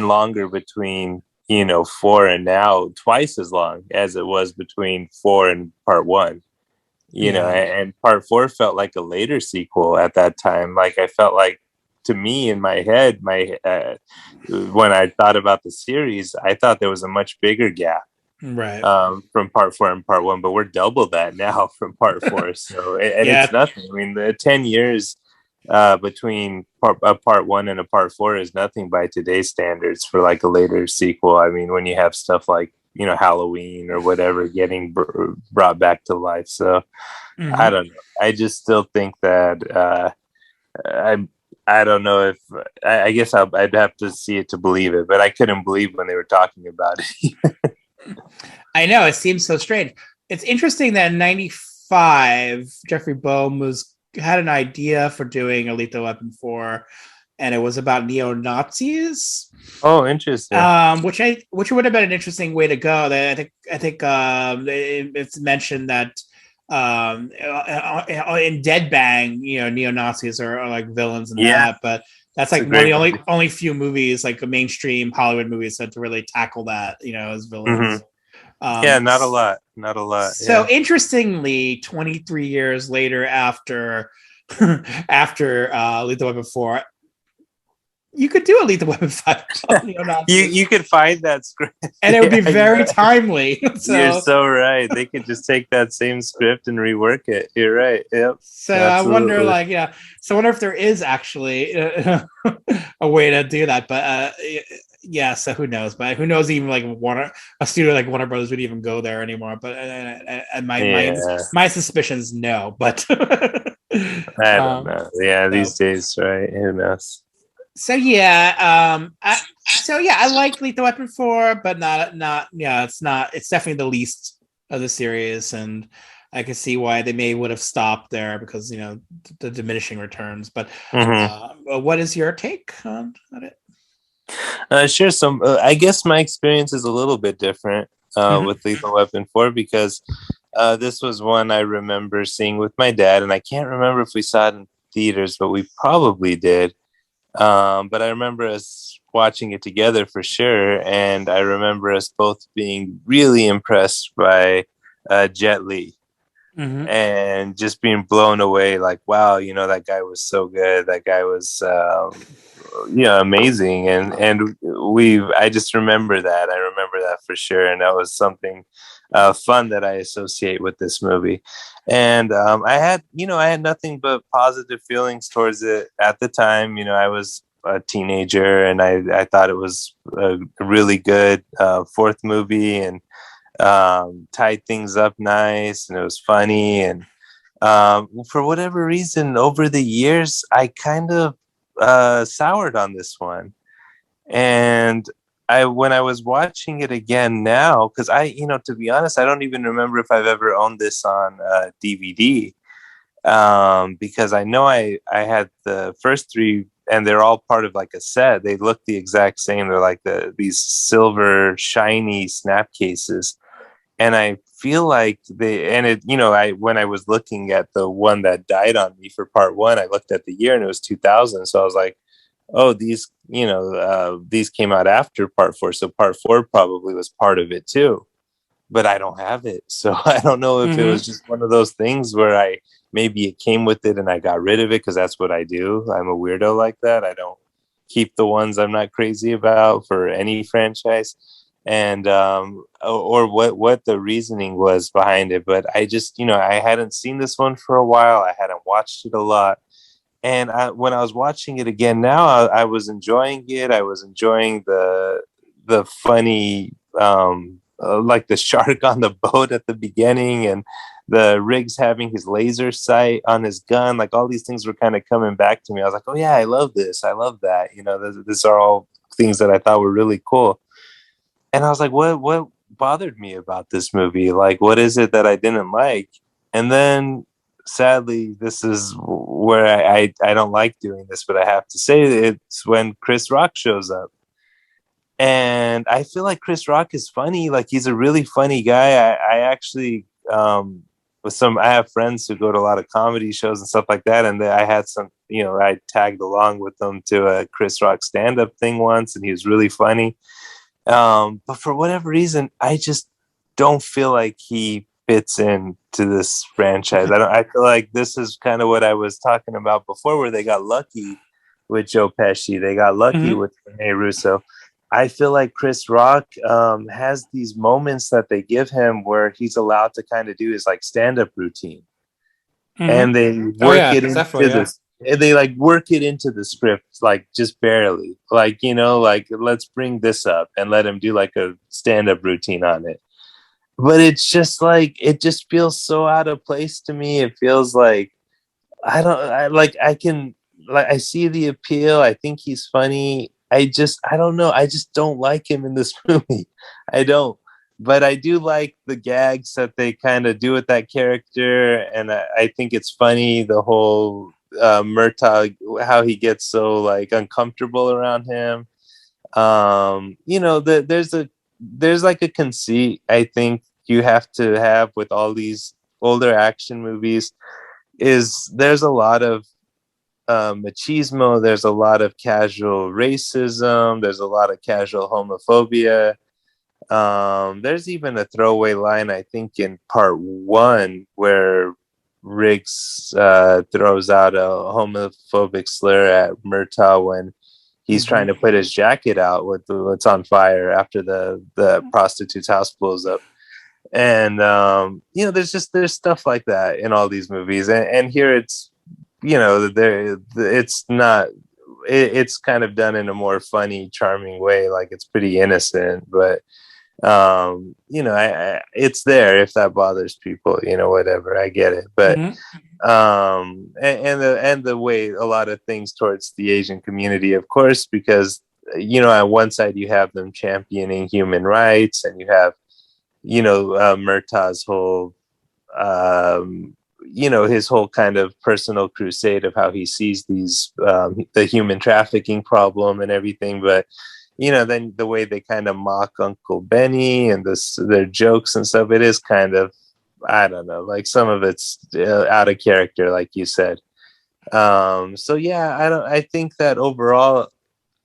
longer between 4 and now, twice as long as it was between 4 and part 1. And part 4 felt like a later sequel at that time. Like, I felt like, to me, in my head, when I thought about the series, I thought there was a much bigger gap, right, from part 4 and part 1. But we're double that now from part 4. So, it's nothing. I mean, the 10 years between part 1 and a part 4 is nothing by today's standards for like a later sequel. I mean, when you have stuff like Halloween or whatever getting brought back to life. So I don't know. I just still think that I don't know if I guess I'd have to see it to believe it, but I couldn't believe when they were talking about it. I know, it seems so strange. It's interesting that in 95 Jeffrey Boehm had an idea for doing a Lethal Weapon 4, and it was about neo-Nazis. Oh, interesting. Which would have been an interesting way to go. I think it's mentioned that in Dead Bang, neo-Nazis are like villains in that, but that's like one of the only few movies, like mainstream Hollywood movies, that to really tackle that, as villains. Not a lot. So interestingly, 23 years later, after Lethal Weapon 4, you could do a Lethal Weapon 5. You could find that script, and it would be very timely. You're so right. They could just take that same script and rework it. You're right. Yep. So absolutely. I wonder, I wonder if there is actually a way to do that. But yeah, so who knows? But who knows? Even like a studio like Warner Brothers would even go there anymore. But and my suspicions, no. But I don't know. Yeah, so these days, right? Who knows? so yeah, I like Lethal Weapon 4, but not yeah, it's not. It's definitely the least of the series, and I can see why they would have stopped there because the diminishing returns. But what is your take on it? Sure. I guess my experience is a little bit different with Lethal Weapon 4 because this was one I remember seeing with my dad, and I can't remember if we saw it in theaters, but we probably did. But I remember us watching it together for sure, and I remember us both being really impressed by Jet Li. And just being blown away, like, wow, that guy was so good. That guy was, amazing. And I just remember that. I remember that for sure. And that was something fun that I associate with this movie. And I had nothing but positive feelings towards it at the time. I was a teenager, and I thought it was a really good fourth movie, and tied things up nice, and it was funny. And for whatever reason, over the years, I kind of soured on this one. And when I was watching it again now, because to be honest, I don't even remember if I've ever owned this on DVD. Because I know I had the first three, and they're all part of like a set. They look the exact same. They're like these silver shiny snap cases. And I feel like when I was looking at the one that died on me for part one, I looked at the year and it was 2000. So I was like, oh, these came out after part four. So part four probably was part of it too, but I don't have it. So I don't know if it was just one of those things where maybe it came with it and I got rid of it, because that's what I do. I'm a weirdo like that. I don't keep the ones I'm not crazy about for any franchise. And or what the reasoning was behind it. But I just I hadn't seen this one for a while. I hadn't watched it a lot. And when I was watching it again now, I was enjoying it. I was enjoying the funny, like the shark on the boat at the beginning, and the Riggs having his laser sight on his gun. Like all these things were kind of coming back to me. I was like, oh yeah, I love this. I love that. These are all things that I thought were really cool. And I was like, what bothered me about this movie? Like, what is it that I didn't like? And then sadly, this is where I don't like doing this, but I have to say it's when Chris Rock shows up. And I feel like Chris Rock is funny. Like, he's a really funny guy. I actually, I have friends who go to a lot of comedy shows and stuff like that. And I had some, I tagged along with them to a Chris Rock stand-up thing once, and he was really funny. But for whatever reason, I just don't feel like he fits into this franchise. I feel like this is kind of what I was talking about before, where they got lucky with Joe Pesci. They got lucky with Rene Russo. I feel like Chris Rock has these moments that they give him where he's allowed to kind of do his like stand-up routine. And they work it into this. And they like work it into the script, like just barely, like, like let's bring this up and let him do like a stand-up routine on it. But it's just like, it just feels so out of place to me. It feels like, I see the appeal. I think he's funny. I don't know. I just don't like him in this movie. I don't. But I do like the gags that they kind of do with that character. And I think it's funny, the whole Murtaugh, how he gets so like uncomfortable around him. There's like a conceit I think you have to have with all these older action movies, is there's a lot of machismo, there's a lot of casual racism, there's a lot of casual homophobia. There's even a throwaway line, I think, in part one where Riggs throws out a homophobic slur at Murtaugh when he's trying to put his jacket out with what's on fire after the prostitute's house blows up. And there's stuff like that in all these movies, and here it's it's not it's kind of done in a more funny, charming way. Like it's pretty innocent, but it's there if that bothers people, whatever, I get it. But and the way a lot of things towards the Asian community, of course, because on one side you have them championing human rights, and you have Murtaugh's whole his whole kind of personal crusade of how he sees these the human trafficking problem and everything. But then the way they kind of mock Uncle Benny and their jokes and stuff, it is kind of, I don't know, like some of it's out of character, like you said. So yeah, I think that overall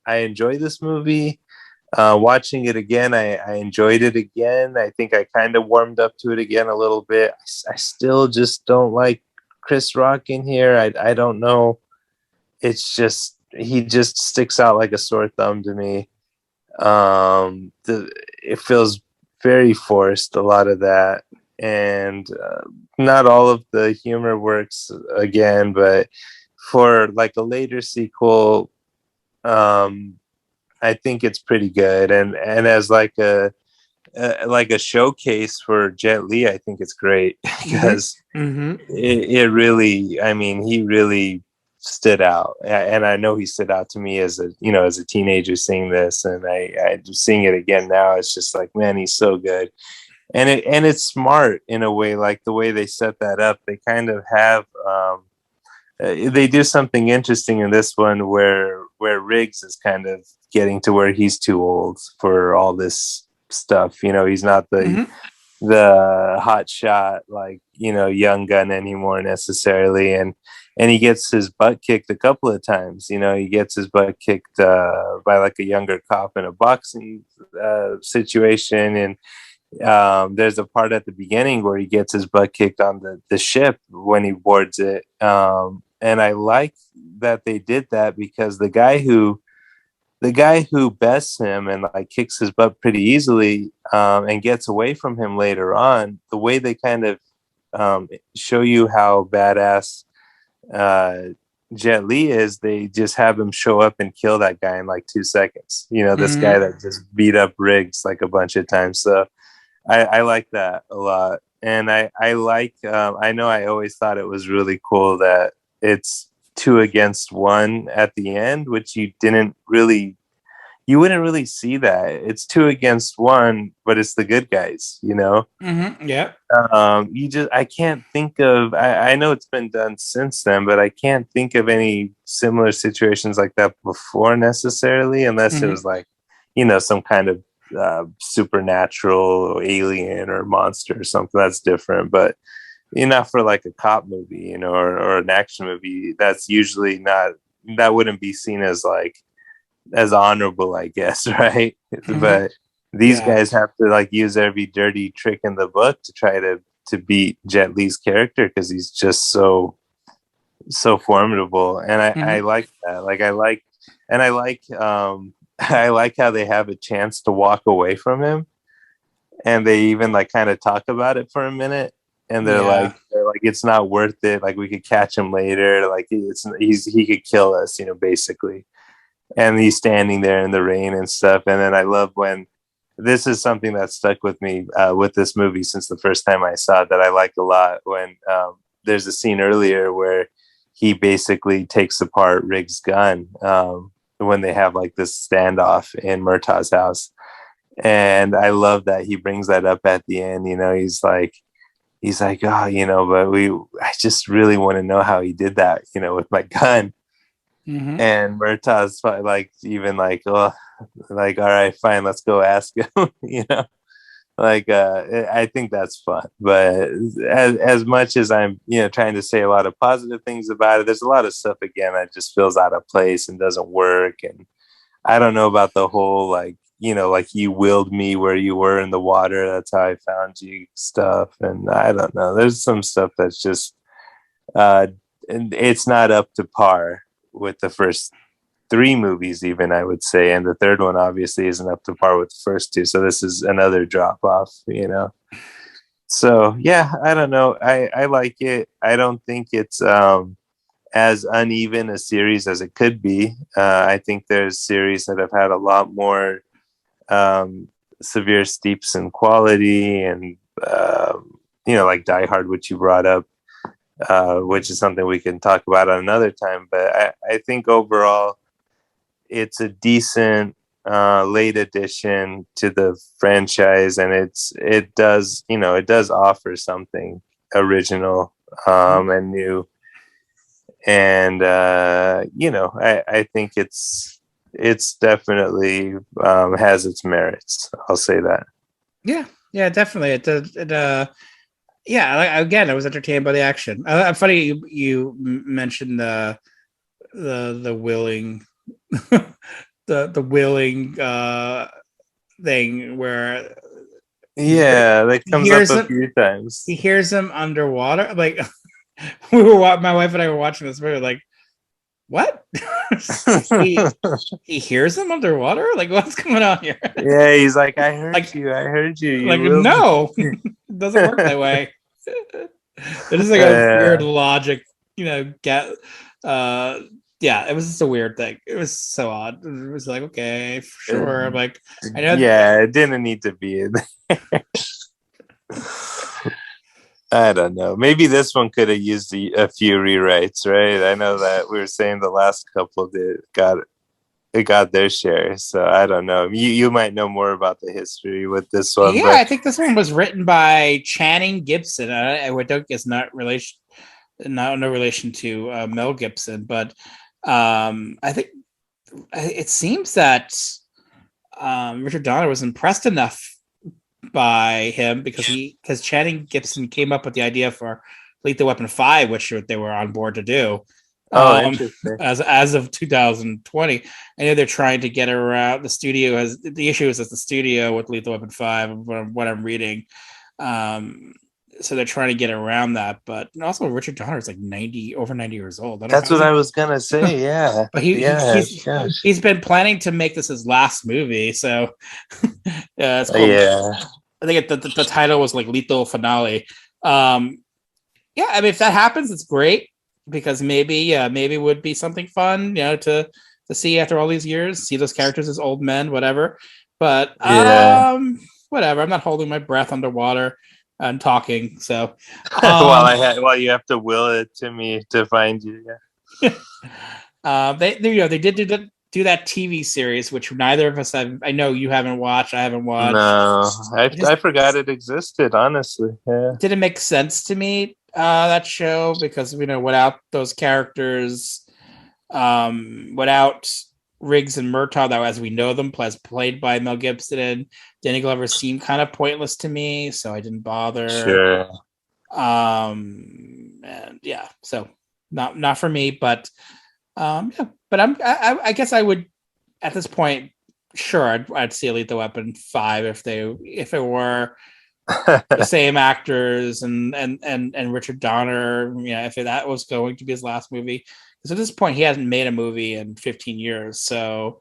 I enjoy this movie. Watching it again, I enjoyed it again. I think I kind of warmed up to it again a little bit. I still just don't like Chris Rock in here. I don't know. It's just, he just sticks out like a sore thumb to me. It feels very forced, a lot of that. And not all of the humor works again, but for like a later sequel, I think it's pretty good, and as like a showcase for Jet Li, I think it's great because it really, I mean, he really stood out, and I know he stood out to me as a teenager seeing this, and I seeing it again now. It's just like, man, he's so good, and it's smart in a way, like the way they set that up. They kind of have. They do something interesting in this one where Riggs is kind of getting to where he's too old for all this stuff. He's not the hot shot, like, young gun anymore necessarily. And he gets his butt kicked a couple of times. He gets his butt kicked by like a younger cop in a boxing situation. And there's a part at the beginning where he gets his butt kicked on the ship when he boards it. And I like that they did that, because the guy who bests him and like kicks his butt pretty easily and gets away from him later on, the way they kind of show you how badass Jet Li is, they just have him show up and kill that guy in like 2 seconds. This guy that just beat up Riggs like a bunch of times. So I like that a lot. And I like, I know I always thought it was really cool that it's 2 against 1 at the end, which you wouldn't really see that. It's 2 against 1, but it's the good guys, Yeah. I can't think of, I know it's been done since then, but I can't think of any similar situations like that before necessarily, unless it was like, some kind of supernatural or alien or monster or something that's different. But not for like a cop movie, or an action movie. That's usually not, that wouldn't be seen as like as honorable, I guess, right? But these guys have to like use every dirty trick in the book to try to beat Jet Li's character, because he's just so formidable. And I like that. Like I like I like how they have a chance to walk away from him, and they even like kind of talk about it for a minute, and they're like it's not worth it, like we could catch him later, like he could kill us, basically. And he's standing there in the rain and stuff. And then I love when, this is something that stuck with me with this movie since the first time I saw it, that I like a lot, when there's a scene earlier where he basically takes apart Riggs' gun when they have like this standoff in Murtaugh's house. And I love that he brings that up at the end. He's like, oh, but I just really want to know how he did that, with my gun. And Murtaugh's like, even like, oh, like, all right, fine, let's go ask him. Like, I think that's fun. But as much as I'm, trying to say a lot of positive things about it, there's a lot of stuff again that just feels out of place and doesn't work. And I don't know about the whole like, like you willed me where you were in the water, that's how I found you stuff. And I don't know. There's some stuff that's just, it's not up to par with the first 3 movies, even, I would say. And the third one obviously isn't up to par with the first 2. So this is another drop off, So yeah, I don't know. I like it. I don't think it's as uneven a series as it could be. I think there's series that have had a lot more severe steeps in quality, and like Die Hard, which you brought up, which is something we can talk about at another time. But I think overall, it's a decent late addition to the franchise, and it does offer something original and new. And I think it's definitely has its merits. I'll say that. Yeah, definitely. It does. Again, I was entertained by the action. Funny you mentioned the willing the willing thing where that comes up a few times. He hears him underwater. Like my wife and I were watching this movie, like, what? he hears him underwater? Like, what's going on here? Yeah, he's like, I heard you. Like, no, it doesn't work that way. It is like a weird logic, get it was just a weird thing. It was so odd. It was like, okay, for sure. I'm like, I know. Yeah, it didn't need to be in there. I don't know. Maybe this one could have used a few rewrites, right? I know that we were saying the last couple got their share. So I don't know. You might know more about the history with this one. Yeah, I think this one was written by Channing Gibson. I don't guess no relation to Mel Gibson, but I think it seems that Richard Donner was impressed enough by him because Channing Gibson came up with the idea for Lethal Weapon 5, which they were on board to do. Interesting. As of 2020, I know they're trying to get around. The studio has the issue is that the studio with Lethal Weapon 5, what I'm reading. So they're trying to get around that, but also Richard Donner is like over 90 years old. That's what I was gonna say. Yeah, but he's been planning to make this his last movie, so it's called, I think the title was like Lethal Finale. I mean, if that happens, it's great because maybe it would be something fun, to see after all these years, see those characters as old men, whatever. But whatever. I'm not holding my breath underwater and talking. So while you have to will it to me to find you. Yeah. They did do that TV series, which neither of us have. I know you haven't watched. I haven't watched. No, I forgot it existed. Honestly, yeah. Didn't make sense to me that show because without those characters, without Riggs and Murtaugh, that as we know them, played by Mel Gibson and Danny Glover, seemed kind of pointless to me, so I didn't bother. Sure. And so not for me, but but I guess I would at this point. Sure, I'd see a Lethal Weapon 5 if it were the same actors and Richard Donner. If that was going to be his last movie. Because at this point, he hasn't made a movie in 15 years. So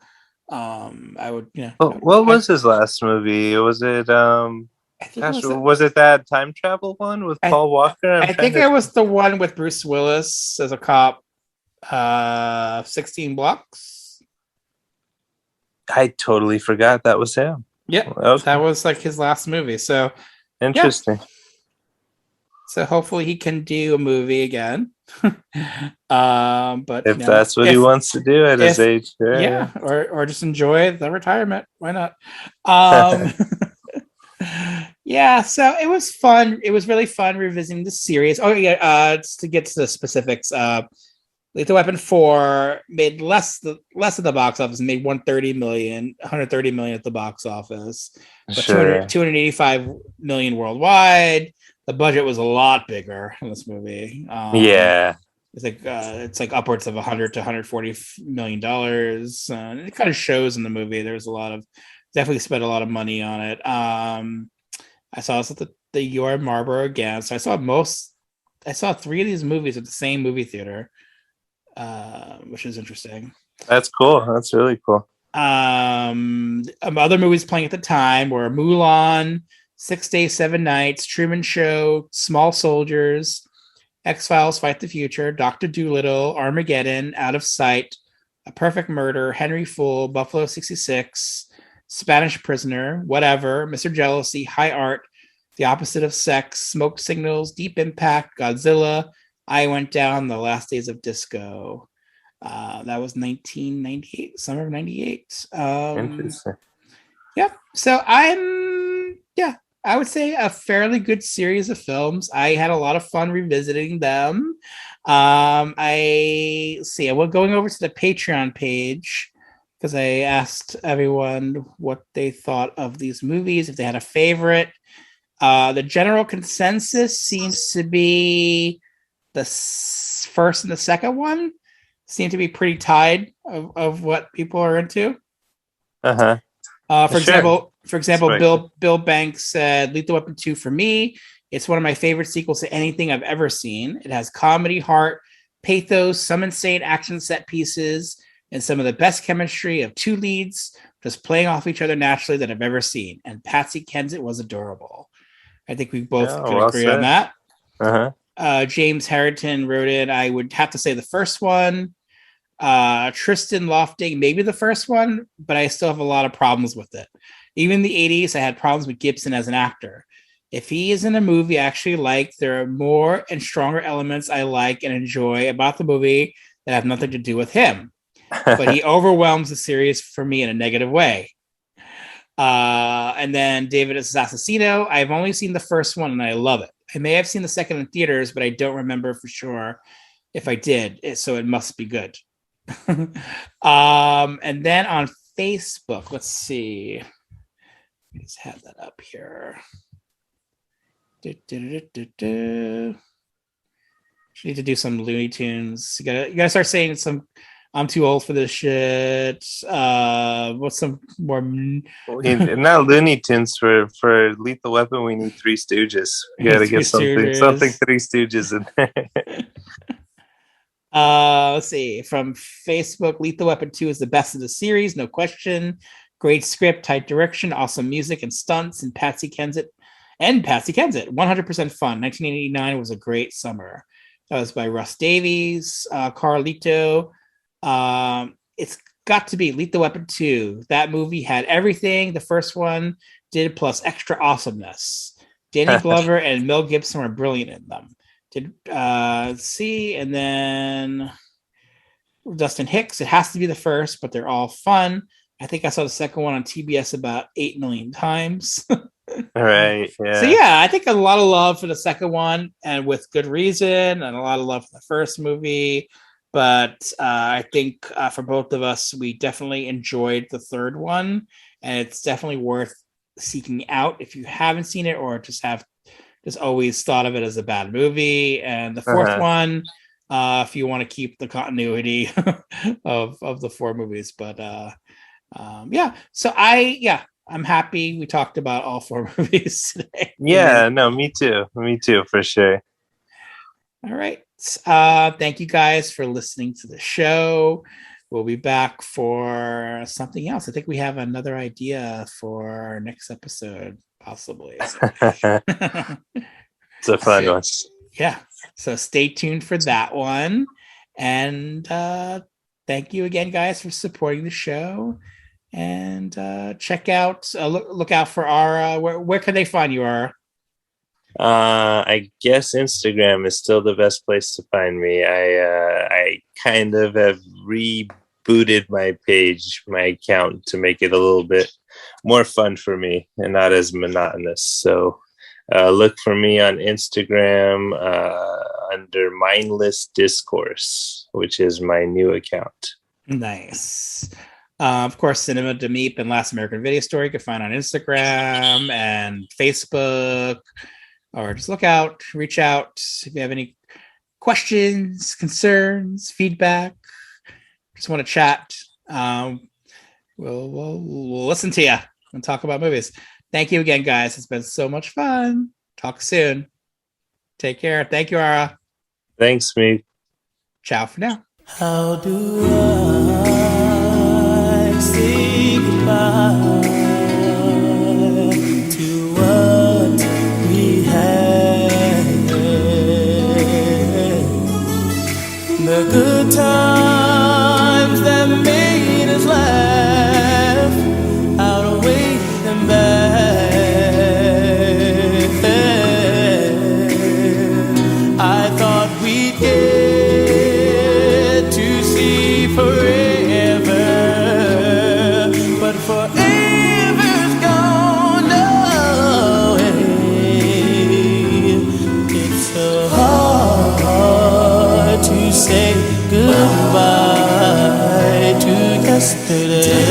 I would, what was his last movie? Was it, was it that time travel one with Paul Walker? I think it was the one with Bruce Willis as a cop, 16 Blocks. I totally forgot that was him. Yeah, okay. That was like his last movie. So interesting. Yeah. So hopefully he can do a movie again. But if that's what he wants to do at his age, sure. Yeah, or just enjoy the retirement. Why not? Yeah, so it was fun. It was really fun revisiting the series. Oh yeah, just to get to the specifics. Lethal Weapon 4 made less at the box office. Made 130 million at the box office, but sure. 285 million worldwide. The budget was a lot bigger in this movie. It's like upwards of 100 to 140 $140 million. It kind of shows in the movie. There's definitely spent a lot of money on it. I saw this at the UR Marlboro again. So I saw 3 of these movies at the same movie theater, which is interesting. That's cool. That's really cool. Other movies playing at the time were Mulan, 6 Days, 7 Nights, Truman Show, Small Soldiers, X-Files, Fight the Future, Dr. Dolittle, Armageddon, Out of Sight, A Perfect Murder, Henry Fool, Buffalo 66, Spanish Prisoner, Whatever, Mr. Jealousy, High Art, The Opposite of Sex, Smoke Signals, Deep Impact, Godzilla, I Went Down, The Last Days of Disco. That was 1998, summer of 98. Interesting. Yeah. So I would say a fairly good series of films. I had a lot of fun revisiting them. We're going over to the Patreon page because I asked everyone what they thought of these movies, if they had a favorite. The general consensus seems to be the first and the second one seem to be pretty tied of what people are into. Uh-huh. For example, Right. Bill Banks said Lethal Weapon 2 for me. It's one of my favorite sequels to anything I've ever seen. It has comedy, heart, pathos, some insane action set pieces, and some of the best chemistry of two leads just playing off each other naturally that I've ever seen. And Patsy Kensit was adorable. I think we both could agree on that. Uh-huh. James Harrington wrote in, I would have to say the first one. Tristan Lofting, maybe the first one, but I still have a lot of problems with it. Even in the 80s, I had problems with Gibson as an actor. If he is in a movie I actually like, there are more and stronger elements I like and enjoy about the movie that have nothing to do with him. But he overwhelms the series for me in a negative way. And then David Assassino, I've only seen the first one and I love it. I may have seen the second in theaters, but I don't remember for sure if I did, so it must be good. And then on Facebook, let's see. Let's have that up here. Should need to do some Looney Tunes. You gotta start saying some. I'm too old for this shit. What's some more? Now Looney Tunes for Lethal Weapon. We need Three Stooges. We gotta get something Three Stooges in there. Let's see. From Facebook, Lethal Weapon 2 is the best of the series, no question. Great script, tight direction, awesome music and stunts, and Patsy Kensit. 100% fun. 1989 was a great summer. That was by Russ Davies, Carlito. It's got to be Lethal Weapon 2. That movie had everything the first one did, plus extra awesomeness. Danny Glover and Mel Gibson were brilliant in them. And then Dustin Hicks. It has to be the first, but they're all fun. I think I saw the second one on TBS about 8 million times. All right. Yeah. So yeah, I think a lot of love for the second one, and with good reason, and a lot of love for the first movie. But I think for both of us, we definitely enjoyed the third one, and it's definitely worth seeking out if you haven't seen it or just always thought of it as a bad movie. And the fourth one, if you want to keep the continuity of the four movies. But I'm happy we talked about all four movies today. Yeah, no, me too, for sure. All right. Thank you guys for listening to the show. We'll be back for something else. I think we have another idea for our next episode, possibly. It's a fun one. Yeah. So stay tuned for that one. And thank you again, guys, for supporting the show. And check out, look out for Ara. Where can they find you, Ara? I guess Instagram is still the best place to find me. I kind of have rebooted my account to make it a little bit more fun for me and not as monotonous. So look for me on Instagram under Mindless Discourse, which is my new account. Nice. Of course, Cinema de Meep and Last American Video Store you can find on Instagram and Facebook. Or just reach out if you have any questions, concerns, feedback. Just want to chat. We'll listen to you and talk about movies. Thank you again, guys. It's been so much fun. Talk soon. Take care. Thank you, Ara. Thanks, Meep. Ciao for now. How do I say goodbye to what we had? the good times that made us laugh outweigh them bad. I thought we'd get to see forever, but forever's gone away. It's so hard to say goodbye to yesterday.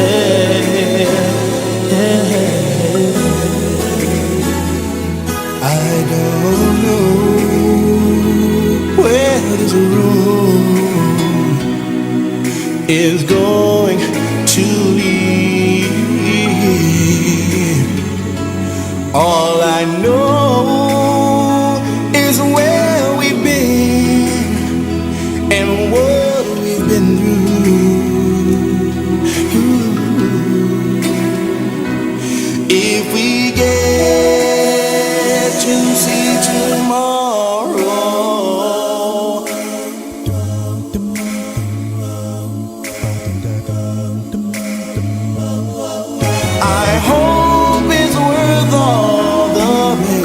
I don't know where this road is going to lead. All I know is where we've been and what we've been through. If we get to see tomorrow, I hope it's worth all the pain.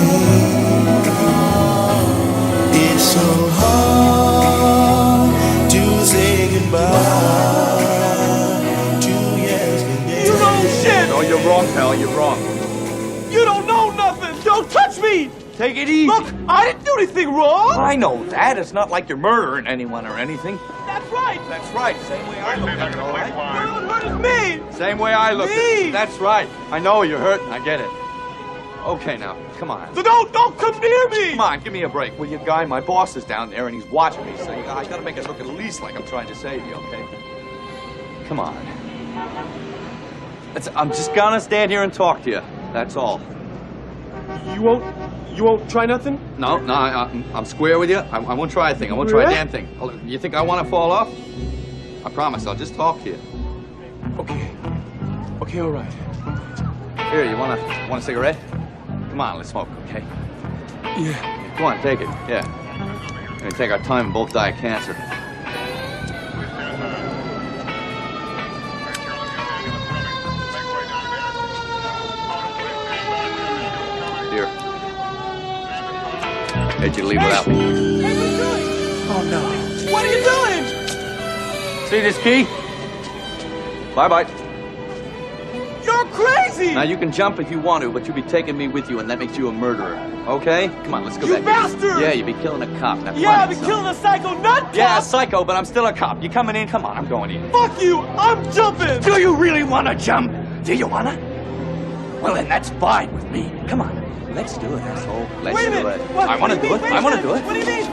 It's so hard to say goodbye to yesterday. You know shit! No, you're wrong, pal. You're wrong. You don't know nothing! Don't touch me! Take it easy. Look, I didn't do anything wrong! I know that. It's not like you're murdering anyone or anything. That's right! That's right. Same way I look at it, all right? You're what hurting me! Same way I look at Me! it. That's right. I know you're hurting. I get it. Okay, now, come on. So don't come near me! Come on, give me a break, will you, guy? My boss is down there and he's watching me, so I gotta make it look at least like I'm trying to save you, okay? Come on. I'm just gonna stand here and talk to you. That's all. You won't try nothing? No, I'm square with you. I won't try a thing. I won't try a damn thing. You think I want to fall off? I promise. I'll just talk to you. Okay. Okay, all right. Here, you want a cigarette? Come on, let's smoke, okay? Yeah. Come on, take it. Yeah. We're gonna take our time and both die of cancer. Here. How'd you leave without me? Hey, what are you doing? Oh, no. What are you doing? See this key? Bye-bye. You're crazy! Now, you can jump if you want to, but you'll be taking me with you, and that makes you a murderer. Okay? Come on, let's go You back. bastard! Yeah, you'll be killing a cop. Now, Yeah, I'll find be something. killing a psycho nut! Yeah, a psycho, but I'm still a cop. You coming in? Come on, I'm going in. Fuck you! I'm jumping! Do you really want to jump? Do you want to? Well, then that's fine with me. Come on. Let's do it, asshole. Let's Wait a do minute! it. What? I want to What do it. mean? I want to do it. What do you mean?